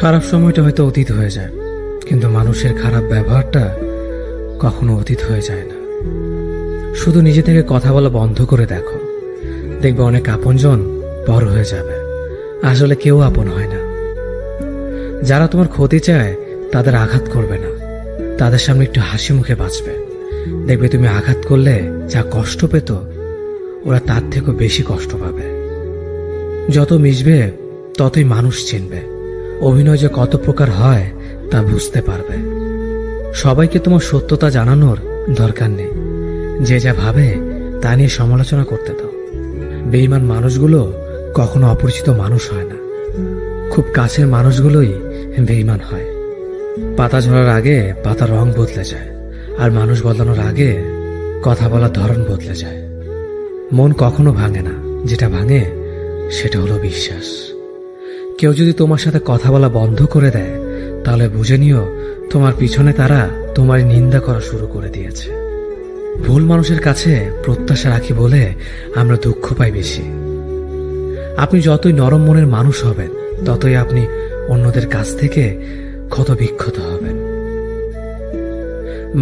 খারাপ সময়টা হয়তো অতীত হয়ে যায়, কিন্তু মানুষের খারাপ ব্যবহারটা কখনো অতীত হয়ে যায় না। শুধু নিজে থেকে কথা বলা বন্ধ করে দেখো, দেখবে অনেক আপনজন বড় হয়ে যাবে। আসলে কেউ আপন হয় না। যারা তোমার ক্ষতি চায় তাদের আঘাত করবে না, তাদের সামনে একটু হাসি মুখে বাঁচবে। দেখবে তুমি আঘাত করলে যা কষ্ট পেত, ওরা তার থেকেও বেশি কষ্ট পাবে। যত মিশবে ততই মানুষ চিনবে। অভিনয় যে কত প্রকার হয় তা বুঝতে পারবে। সবাইকে তোমার সত্যতা জানানোর দরকার নেই। যে যা ভাবে তা নিয়ে সমালোচনা করতে দাও। বেঈমান মানুষগুলো কখনো অপরিচিত মানুষ হয় না, খুব কাছের মানুষগুলোই বেঈমান হয়। পাতা ঝরার আগে পাতার রং বদলে যায়, আর মানুষ বদলানোর আগে কথা বলার ধরন বদলে যায়। মন কখনো ভাঙে না, যেটা ভাঙে সেটা হলো বিশ্বাস। কেউ যদি তোমার সাথে কথা বলা বন্ধ করে দেয়, তাহলে বুঝে নিও তোমার পিছনে তারা তোমার নিন্দা করা শুরু করে দিয়েছে। ভুল মানুষের কাছে প্রত্যাশা রাখি বলে আমরা দুঃখ পাই বেশি। আপনি যতই নরম মনের মানুষ হবেন, ততই আপনি অন্যদের কাছ থেকে ক্ষত বিক্ষত হবেন।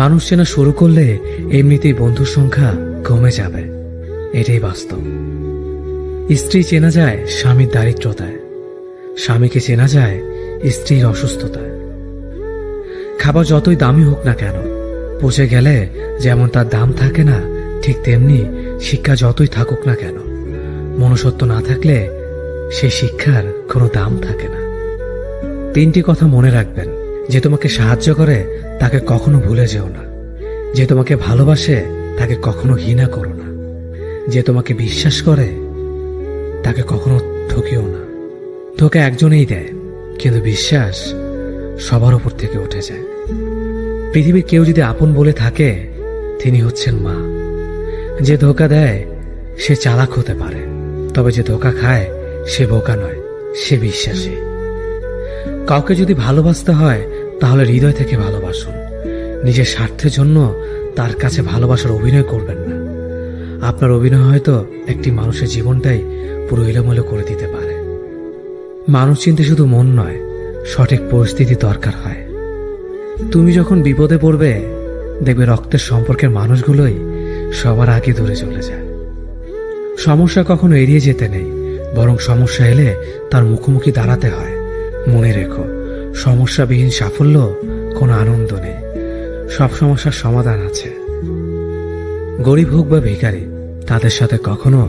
মানুষ চেনা শুরু করলে এমনিতেই বন্ধুর সংখ্যা কমে যাবে, এটাই বাস্তব। স্ত্রী চেনা যায় স্বামীর দারিদ্রতায়, স্বামীকে চেনা যায় স্ত্রীর অসুস্থতায়। খাবার যতই দামি হোক না কেন, পচে গেলে যেমন তার দাম থাকে না, ঠিক তেমনি শিক্ষা যতই থাকুক না কেন, মনুষ্যত্ব না থাকলে সেই শিক্ষার কোনো দাম থাকে না। 3টি কথা মনে রাখবেন। যে তোমাকে সাহায্য করে তাকে কখনো ভুলে যেও না। যে তোমাকে ভালোবাসে তাকে কখনো ঘৃণা করো না। যে তোমাকে বিশ্বাস করে তাকে কখনো ঠকিও না। ধোঁকা একজনেই দেয়, কিন্তু বিশ্বাস সবার উপর থেকে উঠে যায়। পৃথিবীর কেউ যদি আপন বলে থাকে, তিনি হচ্ছেন মা। যে ধোঁকা দেয় সে চালাক হতে পারে, তবে যে ধোঁকা খায় সে বোকা নয়, সে বিশ্বাসী। কাউকে যদি ভালোবাসতে হয় তাহলে হৃদয় থেকে ভালোবাসুন। নিজের স্বার্থের জন্য তার কাছে ভালোবাসার অভিনয় করবেন না। আপনার অভিনয় হয়তো একটি মানুষের জীবনটাই পুরো এলোমেলো করে দিতে পারে। মানুষ চিনতে শুধু মন নয়, সঠিক পরিস্থিতি দরকার হয়। তুমি যখন বিপদে পড়বে, দেখবে রক্তের সম্পর্কের মানুষগুলোই সবার আগে দূরে চলে যায়। সমস্যা কখনো এড়িয়ে যেতে নেই, বরং সমস্যা এলে তার মুখোমুখি দাঁড়াতে হয়। মনে রেখো, সমস্যাবিহীন সাফল্য কোনো আনন্দ নেই। সব সমস্যার সমাধান আছে। গরিব হোক বা ভিখারি, তাদের সাথে কখনো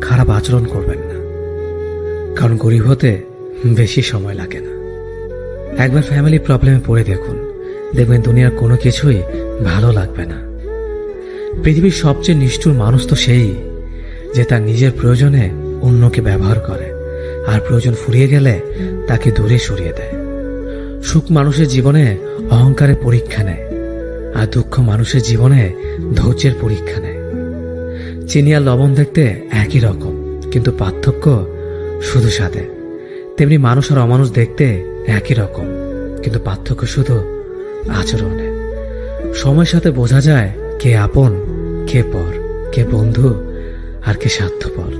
খারাপ আচরণ করবেন না, কারণ গরিব হতে বেশি সময় লাগে না। একবার ফ্যামিলি প্রবলেমে পড়ে দেখুন, দেখবেন দুনিয়ার কোনো কিছুই ভালো লাগবে না। পৃথিবীর সবচেয়ে নিষ্ঠুর মানুষ তো সেই, যে তার নিজের প্রয়োজনে অন্যকে ব্যবহার করে, আর প্রয়োজন ফুরিয়ে গেলে তাকে দূরে সরিয়ে দেয়। সুখ মানুষের জীবনে অহংকারের পরীক্ষা নেয়, আর দুঃখ মানুষের জীবনে ধৈর্যের পরীক্ষা নেয়। চিনি আর লবণ দেখতে একই রকম, কিন্তু পার্থক্য শুধু স্বাদে। তেমনি মানুষ আর অমানুষ দেখতে একই রকম, কিন্তু পার্থক্য শুধু আচরণে। সময়ের সাথে বোঝা যায় কে আপন, কে পর, কে বন্ধু আর কে স্বার্থপর।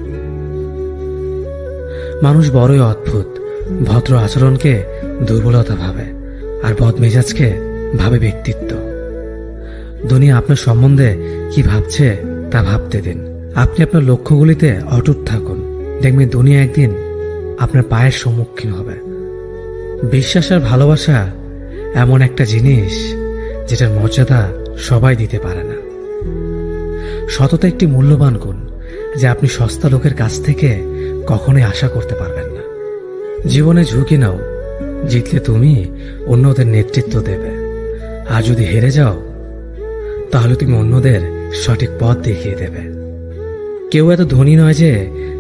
মানুষ বড়ই অদ্ভুত। ভদ্র আচরণকে দুর্বলতা ভাবে, আর বদমেজাজকে ভাবে ব্যক্তিত্ব। দুনিয়া আপনার সম্বন্ধে কি ভাবছে তা ভাবতে দিন। আপনি আপনার লক্ষ্যগুলিতে অটুট থাকুন, দেখবেন দুনিয়া একদিন আপনার পায়ের সম্মুখীন হবে। বিশ্বাস আর ভালোবাসা এমন একটা জিনিস যেটার মর্যাদা সবাই দিতে পারে না। সততা একটি মূল্যবান গুণ, যা আপনি সস্তা লোকের কাছ থেকে কখনোই আশা করতে পারবেন না। জীবনে ঝুঁকি নাও, জিতলে তুমি অন্যদের নেতৃত্ব দেবে, আর যদি হেরে যাও তাহলে তুমি অন্যদের সঠিক পথ দেখিয়ে দেবে। কেউ এত ধনী নয়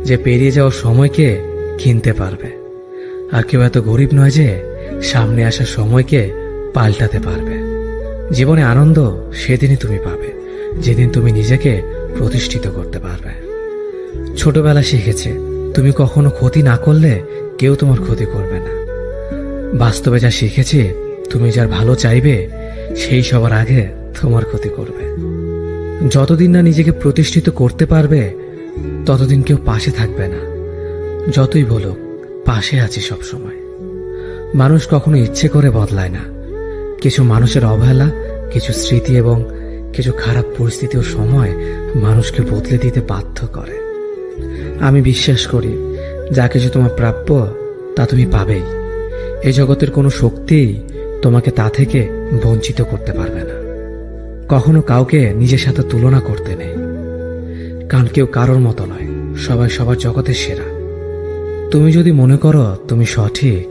যে পেরিয়ে যাওয়ার সময়কে কিনতে পারবে, আর কেউ এত গরিব নয় যে সামনে আসা সময়কে পাল্টাতে পারবে। জীবনে আনন্দ সেদিনই তুমি পাবে, যেদিন তুমি নিজেকে প্রতিষ্ঠিত করতে পারবে। ছোটবেলা শিখেছে, তুমি কখনো ক্ষতি না করলে কেউ তোমার ক্ষতি করবে না। বাস্তবে যা শিখেছি, তুমি যার ভালো চাইবে সেই সবার আগে তোমার ক্ষতি করবে। যতদিন না নিজেকে প্রতিষ্ঠিত করতে পারবে, ততদিন কেউ পাশে থাকবে না। যতই বলুক পাশে আছি সব সময়। মানুষ কখনো ইচ্ছে করে বদলায় না। কিছু মানুষের অবহেলা, কিছু স্মৃতি এবং কিছু খারাপ পরিস্থিতি ও সময় মানুষকে বদলে দিতে বাধ্য করে। আমি বিশ্বাস করি যা কিছু তোমার প্রাপ্য তা তুমি পাবেই। এই জগতের কোনো শক্তিই তোমাকে তা থেকে বঞ্চিত করতে পারবে না। কখনো কাউকে নিজের সাথে তুলনা করতে নেই, কারণ কেউ কারোর মতো নয়, সবাই সবার জগতের সেরা। তুমি যদি মনে করো তুমি সঠিক,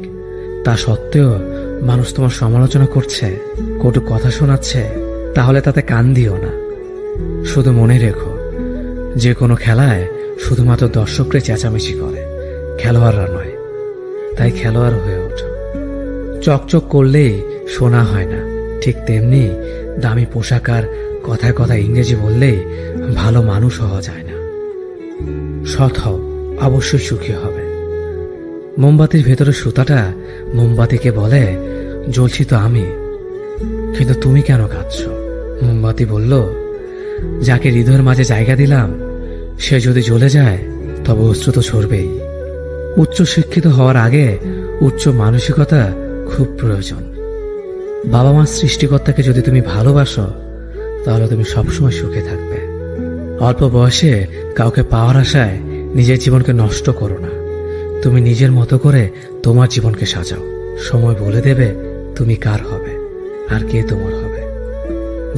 তা সত্ত্বেও মানুষ তোমার সমালোচনা করছে, কটু কথা শোনাচ্ছে, তাহলে তাতে কান দিও না। শুধু মনে রেখো, যে কোনো খেলায় শুধুমাত্র দর্শকরা চেঁচামেচি করে, খেলোয়াড়রা নয়। তাই খেলোয়াড় হয়ে ওঠো। চকচক করলেই শোনা হয় না, ঠিক তেমনি দামি পোশাক আর কথায় কথায় ইংরেজি বললেই ভালো মানুষ হওয়া যায় না। সৎ হও, অবশ্যই সুখী হবে। মোমবাতির ভেতরের সুতাটা মোমবাতিকে বলে, জ্বলছি তো আমি, কিন্তু তুমি কেন কাঁদছ? মোমবাতি বলল, যাকে হৃদয়ের মাঝে জায়গা দিলাম সে যদি জ্বলে যায় তবে অশ্রু তো ঝরবেই। উচ্চ শিক্ষিত হওয়ার আগে উচ্চ মানসিকতা খুব প্রয়োজন। বাবা মার সৃষ্টিকর্তাকে যদি তুমি ভালোবাসো তাহলে তুমি সবসময় সুখে থাকবে। অল্প বয়সে কাউকে পাওয়ার আশায় নিজের জীবনকে নষ্ট করো না। তুমি নিজের মতো করে তোমার জীবনকে সাজাও। সময় বলে দেবে তুমি কার হবে আর কে তোমার হবে।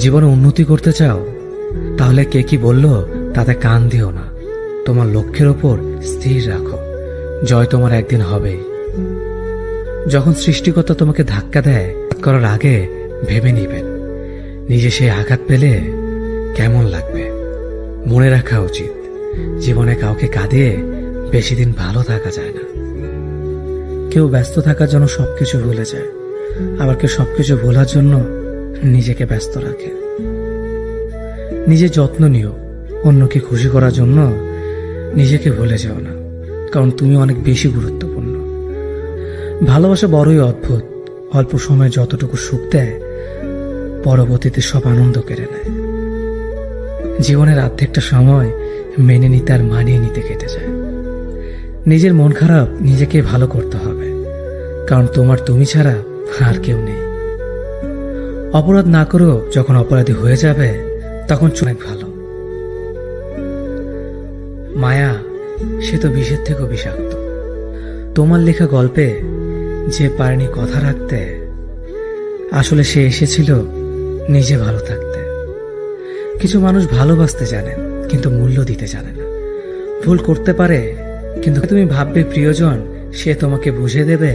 জীবনে উন্নতি করতে চাও? তাহলে কে কি বলল তাতে কান দিও না। তোমার লক্ষ্যের ওপর স্থির রাখো, জয় তোমার একদিন হবেই। যখন সৃষ্টিকর্তা তোমাকে ধাক্কা দেয়, করার আগে ভেবে নিবেন নিজে সেই আঘাত পেলে কেমন লাগবে। মনে রাখা উচিত, জীবনে কাউকে কাঁদিয়ে বেশি দিন ভালো থাকা যায় না। কেউ ব্যস্ত থাকার জন্য সবকিছু ভুলে যায়, আবার কেউ সবকিছু ভোলার জন্য নিজেকে ব্যস্ত রাখে। নিজের যত্ন নিও, অন্যকে খুশি করার জন্য নিজেকে ভুলে যাও না, কারণ তুমি অনেক বেশি গুরুত্বপূর্ণ। ভালোবাসা বড়ই অদ্ভুত। অল্প সময়ে যতটুকু সুখ দেয়, পরবর্তীতে সব আনন্দ কেড়ে নেয়। জীবনের অর্ধেকটা সময় মেনে নিতে আর মানিয়ে নিতে কেটে যায়। নিজের মন খারাপ নিজেকে ভালো করতে হবে, কারণ তোমার তুমি ছাড়া আর কেউ নেই। অপরাধ না করো, যখন অপরাধী হয়ে যাবে তখন অনেক ভালো। মায়া সে তো বিষের থেকেও বিষাক্ত। তোমার লেখা গল্পে যে পারেনি কথা রাখতে, আসলে সে এসেছিল নিজে ভালো থাকতে। কিছু মানুষ ভালোবাসতে জানে কিন্তু মূল্য দিতে জানে না। ভুল করতে পারে, কিন্তু তুমি ভাববে প্রিয়জন, সে তোমাকে বুঝে দেবে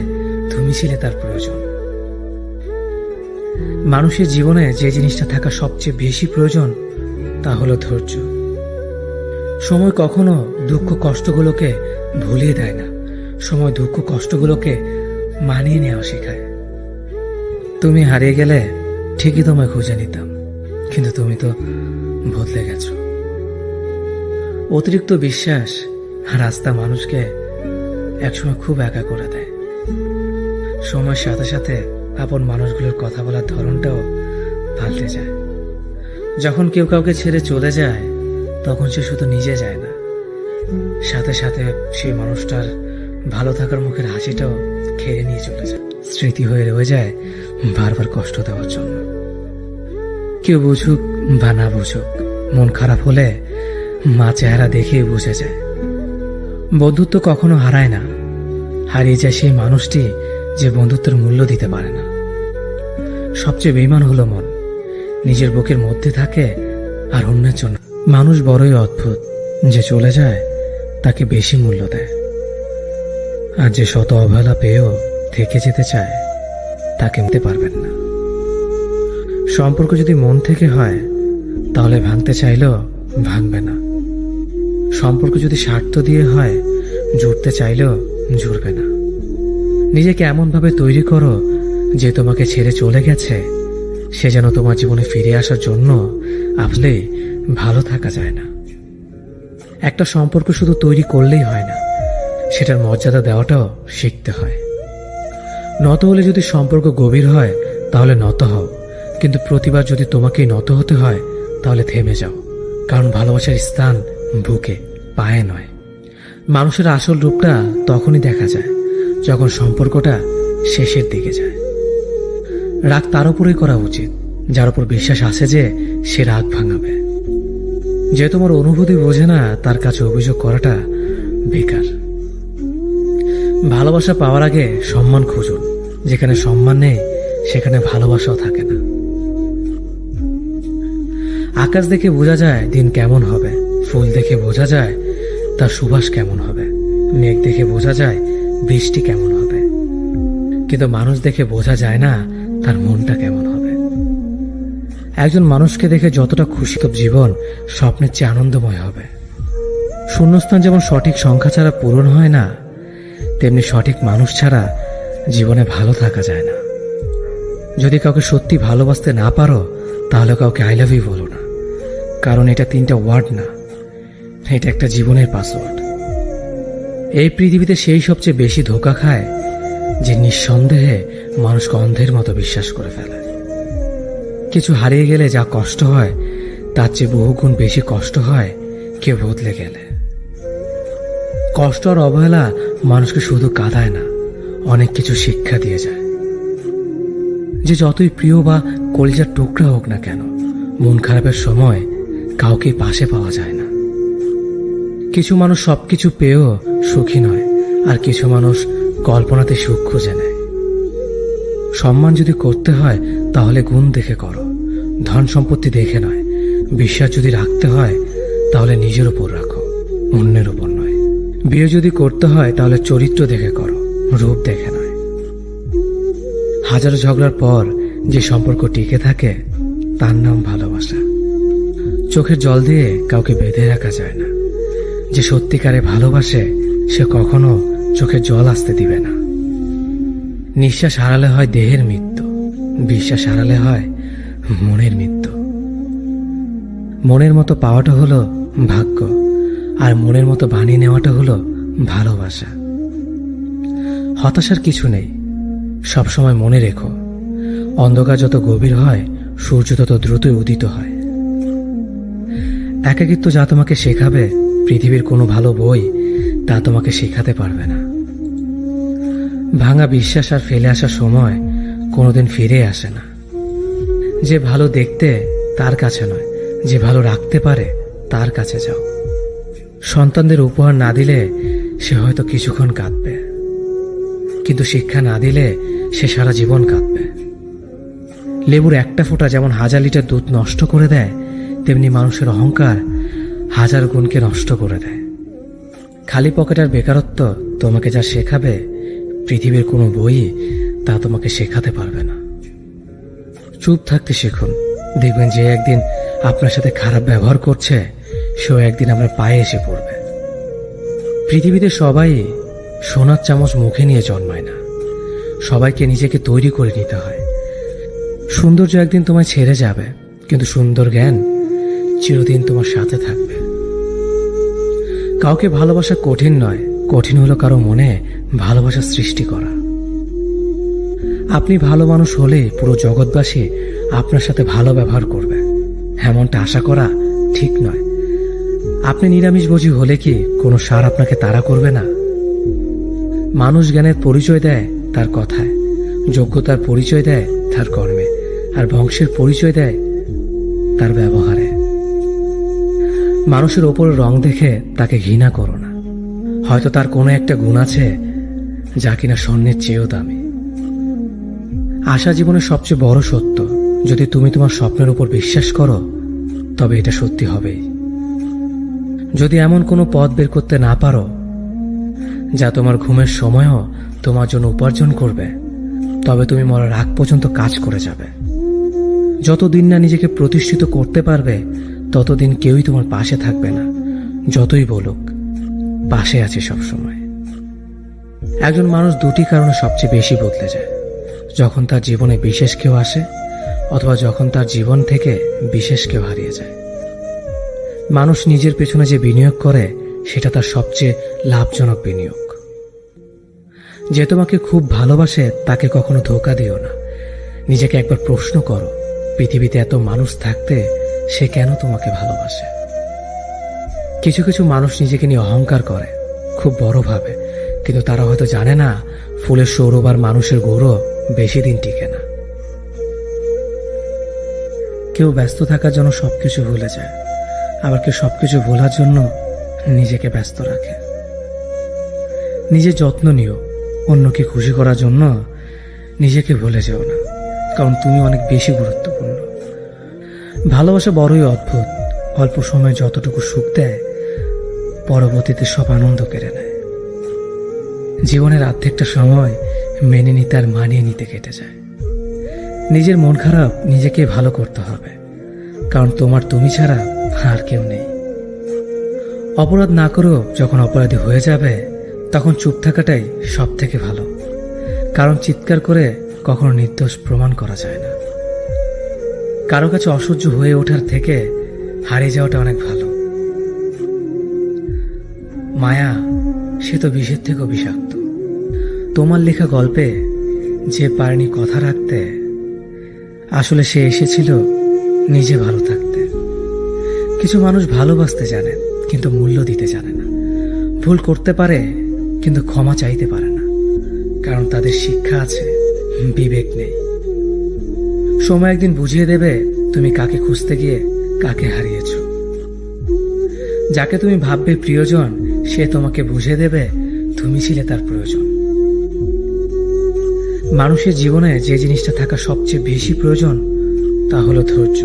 তুমি ছিলে তার প্রয়োজন। মানুষের জীবনে যে জিনিসটা থাকা সবচেয়ে বেশি প্রয়োজন তা হলো ধৈর্য। সময় কখনো দুঃখ কষ্টগুলোকে ভুলিয়ে দেয় না, সময় দুঃখ কষ্টগুলোকে মানিয়ে নেওয়া শেখায়। তুমি হারিয়ে গেলে ঠিকই তোমায় খুঁজে নিতাম, কিন্তু তুমি তো বদলে গেছো। অতিরিক্ত বিশ্বাস রাস্তা মানুষকে একসময় খুব একা করে দেয়। সময়ের সাথে সাথে আপন মানুষগুলোর কথা বলার ধরনটাও পাল্টে যায়। যখন কেউ কাউকে ছেড়ে চলে যায়, তখন সে শুধু নিজে যায় না, সাথে সাথে সেই মানুষটার ভালো থাকার মুখের হাসিটাও খেয়ে নিয়ে চলে যায়। স্মৃতি হয়ে রয়ে যায় বারবার কষ্ট দেওয়ার জন্য। কেউ বুঝুক বা না বুঝুক, মন খারাপ হলে মা চেহারা দেখেই বুঝে যায়। বন্ধুত্ব কখনো হারায় না, হারিয়ে যায় সেই মানুষটি যে বন্ধুত্বের মূল্য দিতে পারে না। সবচেয়ে বেঈমান হলো মন, নিজের বুকের মধ্যে থাকে আর অন্যের জন্য। মানুষ বড়ই অদ্ভুত, যে চলে যায় তাকে বেশি মূল্য দেয়, আর যে শত অবহেলা পেয়েও থেকে যেতে চায় তাকে নিতে পারবেন না। সম্পর্ক যদি মন থেকে হয় তাহলে ভাঙতে চাইলেও ভাঙবে না। সম্পর্ক যদি স্বার্থ দিয়ে হয়, জুড়তে চাইলেও জুড়বে না। নিজেকে এমনভাবে তৈরি করো যে তোমাকে ছেড়ে চলে গেছে সে যেন তোমার জীবনে ফিরে আসার জন্য আসলে ভালো থাকা যায় না। একটা সম্পর্ক শুধু তৈরি করলেই হয় না, সেটার মর্যাদা দেওয়াটাও শিখতে হয়। নত হলে যদি সম্পর্ক গভীর হয় তাহলে নত হও, কিন্তু প্রতিবার যদি তোমাকেই নত হতে হয় তাহলে থেমে যাও, কারণ ভালোবাসার স্থান বুকে, পায়ে নয়। মানুষের আসল রূপটা তখনই দেখা যায় যখন সম্পর্কটা শেষের দিকে যায়। রাগ তার উপরেই করা উচিত যার উপর বিশ্বাস আছে যে সে রাগ ভাঙাবে। যে তোমার অনুভূতি বোঝে না তার কাছে অভিযোগ করাটা বেকার। ভালোবাসা পাওয়ার আগে সম্মান খুঁজুন। যেখানে সম্মান নেই সেখানে ভালোবাসাও থাকে না। আকাশ দেখে বোঝা যায় দিন কেমন হবে, ফুল দেখে বোঝা যায় তার সুবাস কেমন হবে, মেঘ দেখে বোঝা যায় বৃষ্টি কেমন হবে, কিন্তু মানুষ দেখে বোঝা যায় না তার মনটা কেমন হবে। একজন মানুষকে দেখে যতটা খুশি তো জীবন স্বপ্নের চেয়ে আনন্দময় হবে। শূন্যস্থান যেমন সঠিক সংখ্যা ছাড়া পূরণ হয় না, তেমনি সঠিক মানুষ ছাড়া জীবনে ভালো থাকা যায় না। যদি কাউকে সত্যি ভালোবাসতে না পারো তাহলে কাউকে আই লাভ ইউ বলো না, কারণ এটা 3টা ওয়ার্ড না, এটা একটা জীবনের পাসওয়ার্ড। এই পৃথিবীতে সেই সবচেয়ে বেশি ধোঁকা খায় যে নিঃসন্দেহে মানুষকে অন্ধের মতো বিশ্বাস করে ফেলে। কিছু হারিয়ে গেলে যা কষ্ট হয় তার চেয়ে বহুগুণ বেশি কষ্ট হয় কেউ বদলে গেলে। কষ্ট আর অবহেলা মানুষকে শুধু কাঁদায় না, অনেক কিছু শিক্ষা দিয়ে যায়। যে যতই প্রিয় বা কলিজার টুকরা হোক না কেন, মন খারাপের সময় কাউকে পাশে পাওয়া যায় না। কিছু মানুষ সবকিছু পেয়েও সুখী নয়, আর কিছু মানুষ কল্পনাতে সুখ খুঁজে নেয়। সম্মান যদি করতে হয় তাহলে গুণ দেখে করো, ধন সম্পত্তি দেখে নয়। বিশ্বাস যদি রাখতে হয় তাহলে নিজের উপর রাখো, অন্যের উপর নয়। বিয়ে যদি করতে হয় তাহলে চরিত্র দেখে করো, রূপ দেখে নয়। হাজারো ঝগড়ার পর যে সম্পর্ক টিকে থাকে তার নাম ভালোবাসা। চোখের জল দিয়ে কাউকে বেঁধে রাখা যায় না। যে সত্যিকারে ভালোবাসে সে কখনো চোখের জল আসতে দিবে না। নিঃশ্বাস হারালে হয় দেহের মৃত্যু, বিশ্বাস হারালে হয় মনের মৃত্যু। মনের মতো পাওয়াটা হলো ভাগ্য, আর মনের মতো বানিয়ে নেওয়াটা হলো ভালোবাসা। হতাশার কিছু নেই, সবসময় মনে রেখো, অন্ধকার যত গভীর হয় সূর্য তত দ্রুতই উদিত হয়। একাকিত্ব যা তোমাকে শেখাবে পৃথিবীর কোনো ভালো বই তা তোমাকে শেখাতে পারবে না। ভাঙা বিশ্বাস আর ফেলে আসা সময় কোনোদিন ফিরে আসে না। যে ভালো দেখতে তার কাছে নয়, যে ভালো রাখতে পারে তার কাছে যাও। সন্তানদের উপহার না দিলে সে হয়তো কিছুক্ষণ কাঁদবে, কিন্তু শিক্ষা না দিলে সে সারা জীবন কাঁদবে। লেবুর একটা ফোঁটা যেমন 1000 লিটার দুধ নষ্ট করে দেয়, তেমনি মানুষের অহংকার 1000 গুণকে নষ্ট করে দেয়। খালি পকেট আর বেকারত্ব তোমাকে যা শেখাবে পৃথিবীর কোনো বই তা তোমাকে শেখাতে পারবে না। চুপ থাকতে শিখুন, দেখবেন যে একদিন আপনার সাথে খারাপ ব্যবহার করছে সেও একদিন আপনার পায়ে এসে পড়বে। পৃথিবীতে সবাই সোনার চামচ মুখে নিয়ে জন্মায় না, সবাইকে নিজেকে তৈরি করে নিতে হয়। সৌন্দর্য একদিন তোমায় ছেড়ে যাবে, কিন্তু সুন্দর জ্ঞান চিরদিন তোমার সাথে থাকবে। কাউকে ভালোবাসা কঠিন নয়, কঠিন হলো কারো মনে ভালোবাসা সৃষ্টি করা। আপনি ভালো মানুষ হলে পুরো জগৎবাসী আপনার সাথে ভালো ব্যবহার করবে, এমনটা আশা করা ঠিক নয়। আপনি নিরামিষভোজী হলে কি কোনো সার আপনাকে তাড়া করবে না? মানুষ জ্ঞানের পরিচয় দেয় তার কথায়, যোগ্যতার পরিচয় দেয় তার কর্মে, আর বংশের পরিচয় দেয় তার ব্যবহারে। মানুষের ওপর রং দেখে তাকে ঘৃণা করো না, হয়তো তার কোনো একটা গুণ আছে যা কিনা স্বর্ণের চেয়েও দামি। আশা জীবনের সবচেয়ে বড় সত্য। যদি তুমি তোমার স্বপ্নের উপর বিশ্বাস করো তবে এটা সত্যি হবেই। যদি এমন কোনো পথ বের করতে না পারো যা তোমার ঘুমের সময়ও তোমার জন্য উপার্জন করবে, তবে তুমি মরার আগ পর্যন্ত কাজ করে যাবে। যতদিন না নিজেকে প্রতিষ্ঠিত করতে পারবে ততদিন কেউই তোমার পাশে থাকবে না, যতই বলুক পাশে আছে সবসময়। একজন মানুষ দুটি কারণে সবচেয়ে বেশি বদলে যায়: যখন তার জীবনে বিশেষ কেউ আসে, অথবা যখন তার জীবন থেকে বিশেষ কেউ হারিয়ে যায়। মানুষ নিজের পেছনে যে বিনিয়োগ করে সেটা তার সবচেয়ে লাভজনক বিনিয়োগ। যে তোমাকে খুব ভালোবাসে তাকে কখনো ধোঁকা দিও না। নিজেকে একবার প্রশ্ন করো, পৃথিবীতে এত মানুষ থাকতে সে কেন তোমাকে ভালোবাসে? কিছু কিছু মানুষ নিজেকে নিয়ে অহংকার করে, খুব বড় ভাবে, কিন্তু তারা হয়তো জানে না ফুলের সৌরভ আর মানুষের গৌরব বেশি দিন টিকে না। কেউ ব্যস্ত থাকার জন্য সবকিছু ভুলে যায়, আবার কেউ সবকিছু ভোলার জন্য নিজেকে ব্যস্ত রাখে। নিজের যত্ন নিও, অন্যকে খুশি করার জন্য নিজেকে ভুলে যেও না, কারণ তুমি অনেক বেশি গুরুত্বপূর্ণ। ভালোবাসা বড়ই অদ্ভুত, অল্প সময়ে যতটুকু সুখ দেয় পরবর্তীতে সব আনন্দ কেড়ে নেয়। জীবনের অর্ধেকটা সময় মেনে নিতে আর মানিয়ে নিতে কেটে যায়। নিজের মন খারাপ নিজেকে ভালো করতে হবে, কারণ তোমার তুমি ছাড়া আর কেউ নেই। অপরাধ না করেও যখন অপরাধী হয়ে যাবে তখন চুপ থাকাটাই সব থেকে ভালো, কারণ চিৎকার করে কখনো নির্দোষ প্রমাণ করা যায় না। কারো কাছে অসহ্য হয়ে ওঠার থেকে হারিয়ে যাওয়াটা অনেক ভালো। মায়া সে তো বিষের থেকেও বিষাক্ত। তোমার লেখা গল্পে যে পারেনি কথা রাখতে, আসলে সে এসেছিল নিজে ভালো থাকতে। কিছু মানুষ ভালোবাসতে জানে কিন্তু মূল্য দিতে জানে না। ভুল করতে পারে কিন্তু ক্ষমা চাইতে পারে না, কারণ তাদের শিক্ষা আছে, বিবেক নেই। সময় একদিন বুঝিয়ে দেবে তুমি কাকে খুঁজতে গিয়ে কাকে হারিয়েছ। যাকে তুমি ভাববে প্রিয়জন, সে তোমাকে বুঝিয়ে দেবে তুমি ছিলে তার প্রয়োজন। মানুষের জীবনে যে জিনিসটা থাকা সবচেয়ে বেশি প্রয়োজন তা হলো ধৈর্য।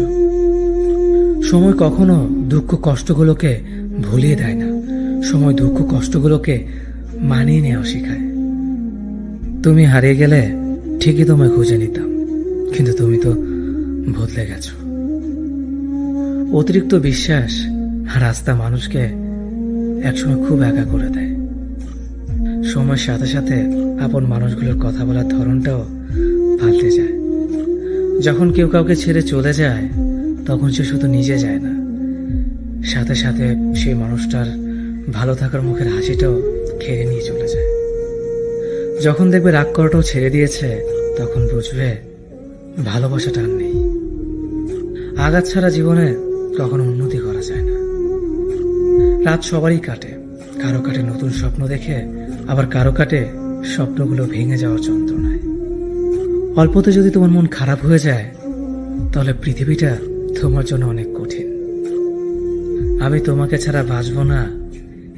সময় কখনো দুঃখ কষ্টগুলোকে ভুলিয়ে দেয় না, সময় দুঃখ কষ্টগুলোকে মানিয়ে নেওয়া শেখায়। তুমি হারিয়ে গেলে ঠিকই তোমায় খুঁজে নিতাম, কিন্তু তুমি তো বদলে গেছো। অতিরিক্ত বিশ্বাস আর আস্থা মানুষকে একসময় খুব একা করে দেয়। সময়ের সাথে সাথে আপন মানুষগুলোর কথা বলার ধরনটাও পাল্টে যায়। যখন কেউ কাউকে ছেড়ে চলে যায় তখন সে শুধু নিজে যায় না, সাথে সাথে সেই মানুষটার ভালো থাকার মুখের হাসিটাও খেয়ে নিয়ে চলে যায়। যখন দেখবে রাগ করাটাও ছেড়ে দিয়েছে তখন বুঝবে ভালোবাসাটা আর নেই। আঘাত ছাড়া জীবনে কখনো উন্নতি করা যায় না। রাত সবারই কাটে, কারো কাটে নতুন স্বপ্ন দেখে, আবার কারো কাটে স্বপ্নগুলো ভেঙে যাওয়ার যন্ত্রণায়। অল্পতে যদি তোমার মন খারাপ হয়ে যায় তাহলে পৃথিবীটা তোমার জন্য অনেক কঠিন। আমি তোমাকে ছাড়া বাঁচবো না,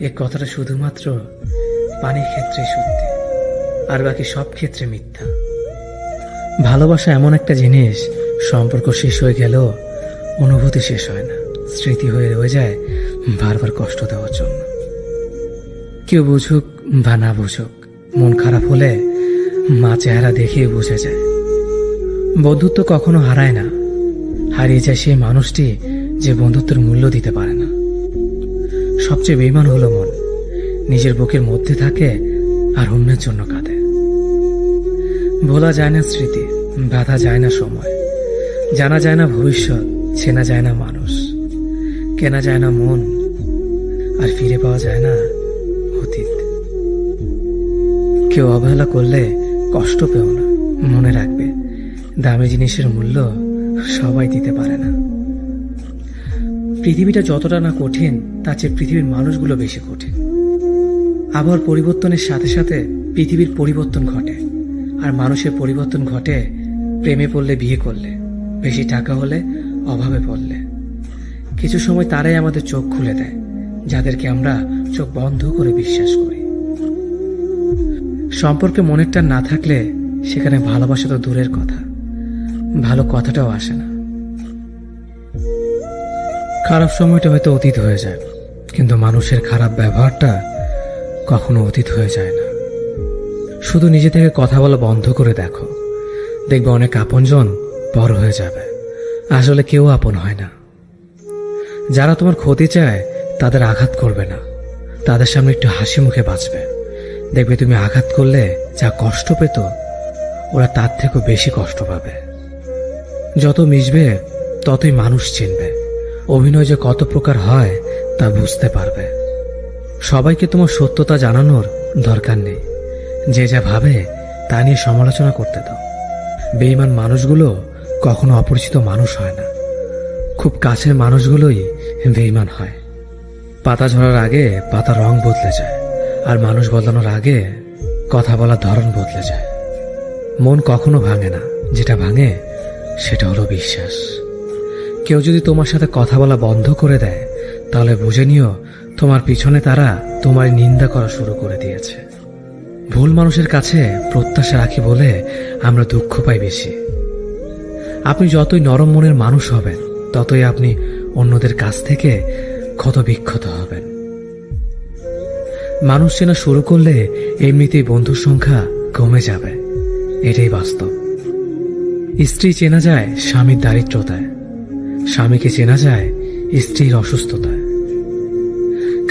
এ কথাটা শুধুমাত্র পানির ক্ষেত্রে সত্যি, আর বাকি সব ক্ষেত্রে মিথ্যা। ভালোবাসা এমন একটা জিনিস, সম্পর্ক শেষ হয়ে গেলেও অনুভূতি শেষ হয় না, স্মৃতি হয়ে রয়ে যায় বারবার কষ্ট দেওয়ার জন্য। কেউ বুঝুক বা না বুঝুক, মন খারাপ হলে মা চেহারা দেখেই বুঝে যায়। বন্ধুত্ব কখনো হারায় না, হারিয়ে যায় সেই মানুষটি যে বন্ধুত্বের মূল্য দিতে পারে না। সবচেয়ে বেঈমান হলো মন, নিজের বুকের মধ্যে থাকে আর অন্যের জন্য কাঁদে। ভোলা যায় না স্মৃতি, বাধা যায় না সময়, জানা যায় না ভবিষ্যৎ, চেনা যায় না মানুষ, কেনা যায় না মন, আর ফিরে পাওয়া যায় না অতীত। কেউ অবহেলা করলে কষ্ট পেও না, মনে রাখবে দামি জিনিসের মূল্য সবাই দিতে পারে না। পৃথিবীটা যতটা না কঠিন তার চেয়ে পৃথিবীর মানুষগুলো বেশি কঠিন। আবহাওয়ার পরিবর্তনের সাথে সাথে পৃথিবীর পরিবর্তন ঘটে, আর মানুষের পরিবর্তন ঘটে প্রেমে পড়লে, বিয়ে করলে, বেশি টাকা হলে, অভাবে পড়লে। কিছু সময় তারাই আমাদের চোখ খুলে দেয়, যাদেরকে আমরা চোখ বন্ধ করে বিশ্বাস করি। সম্পর্কে মনের টান না থাকলে সেখানে ভালোবাসা তো দূরের কথা, ভালো কথাটাও আসে না। খারাপ সময়টা হয়তো অতীত হয়ে যায়, কিন্তু মানুষের খারাপ ব্যবহারটা কখনো অতীত হয়ে যায় না। শুধু নিজে থেকে কথা বলা বন্ধ করে দেখো, দেখবে অনেক আপনজন বড় হয়ে যাবে। আসলে কেউ আপন হয় না। যারা তোমার ক্ষতি চায় তাদের আঘাত করবে না, তাদের সামনে একটু হাসি মুখে বাঁচবে। দেখবে তুমি আঘাত করলে যা কষ্ট পেত ওরা তার থেকেও বেশি কষ্ট পাবে। যত মিশবে ততই মানুষ চিনবে, অভিনয় যে কত প্রকার হয় তা বুঝতে পারবে। সবাইকে তোমার সত্যতা জানানোর দরকার নেই, যে যা ভাবে তা নিয়ে সমালোচনা করতে দাও। বেঈমান মানুষগুলো কখনো অপরিচিত মানুষ হয় না, খুব কাছের মানুষগুলোই বেঈমান হয়। পাতা ঝরার আগে পাতা রং বদলে যায়, আর মানুষ বদলানোর আগে কথা বলার ধরন বদলে যায়। মন কখনো ভাঙে না, যেটা ভাঙে সেটা হলো বিশ্বাস। কেউ যদি তোমার সাথে কথা বলা বন্ধ করে দেয়, তাহলে বুঝে নিও তোমার পিছনে তারা তোমার নিন্দা করা শুরু করে দিয়েছে। ভুল মানুষের কাছে প্রত্যাশা রাখি বলে আমরা দুঃখ পাই বেশি। আপনি যতই নরম মনের মানুষ হবেন, ততই আপনি অন্যদের কাছ থেকে ক্ষত বিক্ষত হবেন। মানুষ চেনা শুরু করলে এমনিতেই বন্ধুর সংখ্যা কমে যাবে, এটাই বাস্তব। স্ত্রী চেনা যায় স্বামীর দারিদ্রতায়, স্বামীকে চেনা যায় স্ত্রীর অসুস্থতায়।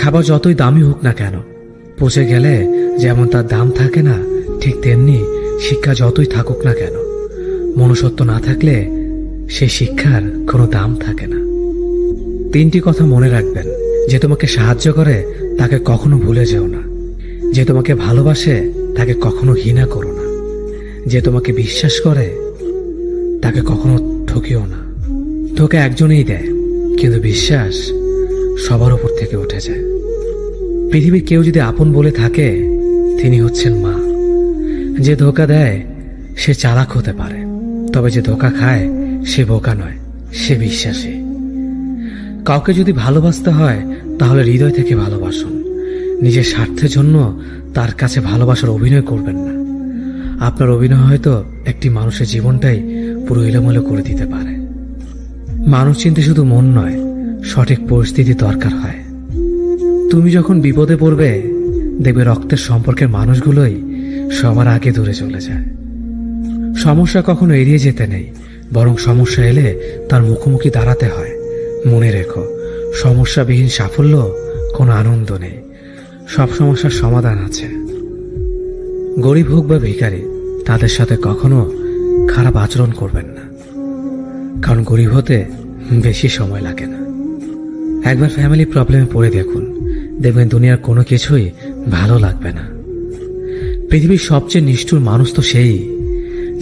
খাবার যতই দামি হোক না কেন, পচে গেলে যেমন তার দাম থাকে না, ঠিক তেমনি শিক্ষা যতই থাকুক না কেন, মনুষ্যত্ব না থাকলে সেই শিক্ষার কোনো দাম থাকে না। 3টি কথা মনে রাখবেন। যে তোমাকে সাহায্য করে তাকে কখনো ভুলে যেও না। যে তোমাকে ভালোবাসে তাকে কখনো ঘৃণা করো না। যে তোমাকে বিশ্বাস করে তাকে কখনো ঠকিও না। ধোঁকা একজনেই দেয়, কিন্তু বিশ্বাস সবার উপর থেকে উঠে যায়। পৃথিবীর কেউ যদি আপন বলে থাকে, তিনি হচ্ছেন মা। যে ধোঁকা দেয় সে চালাক হতে পারে, তবে যে ধোঁকা খায় সে বোকা নয়, সে বিশ্বাসী। কাউকে যদি ভালোবাসতে হয় তাহলে হৃদয় থেকে ভালোবাসুন। নিজের স্বার্থের জন্য তার কাছে ভালোবাসার অভিনয় করবেন না। আপনার অভিনয় হয়তো একটি মানুষের জীবনটাই পুরো এলোমেলো করে দিতে পারে। মানুষ চিনতে শুধু মন নয়, সঠিক পরিস্থিতি দরকার হয়। তুমি যখন বিপদে পড়বে, দেখবে রক্তের সম্পর্কের মানুষগুলোই সবার আগে দূরে চলে যায়। সমস্যা কখনো এড়িয়ে যেতে নেই, বরং সমস্যা এলে তার মুখোমুখি দাঁড়াতে হয়। মনে রেখো, সমস্যাবিহীন সাফল্য কোনো আনন্দ নেই। সব সমস্যার সমাধান আছে। গরিব হোক বা ভিখারি, তাদের সাথে কখনো খারাপ আচরণ করবেন না, কারণ গরিব হতে বেশি সময় লাগে না। একবার ফ্যামিলি প্রবলেমে পড়ে দেখুন, দেখবেন দুনিয়ার কোনো কিছুই ভালো লাগবে না। পৃথিবীর সবচেয়ে নিষ্ঠুর মানুষ তো সেই,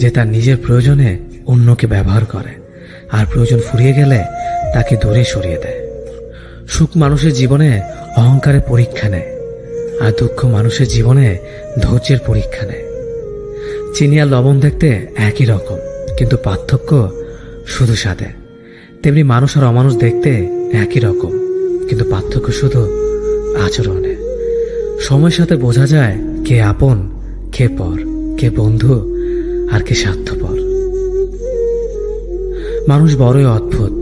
যে তার নিজের প্রয়োজনে অন্যকে ব্যবহার করে, আর প্রয়োজন ফুরিয়ে গেলে তাকে দূরে সরিয়ে দেয়। সুখ মানুষের জীবনে অহংকারের পরীক্ষা নেয়, আর দুঃখ মানুষের জীবনে ধৈর্যের পরীক্ষা নেয়। চিনি আর লবণ দেখতে একই রকম, কিন্তু পার্থক্য শুধু স্বাদে। তেমনি মানুষ আর অমানুষ দেখতে একই রকম, কিন্তু পার্থক্য শুধু আচরণে। সময়ের সাথে বোঝা যায় কে আপন, কে পর, কে বন্ধু আর কে স্বার্থপর। মানুষ বড়ই অদ্ভুত।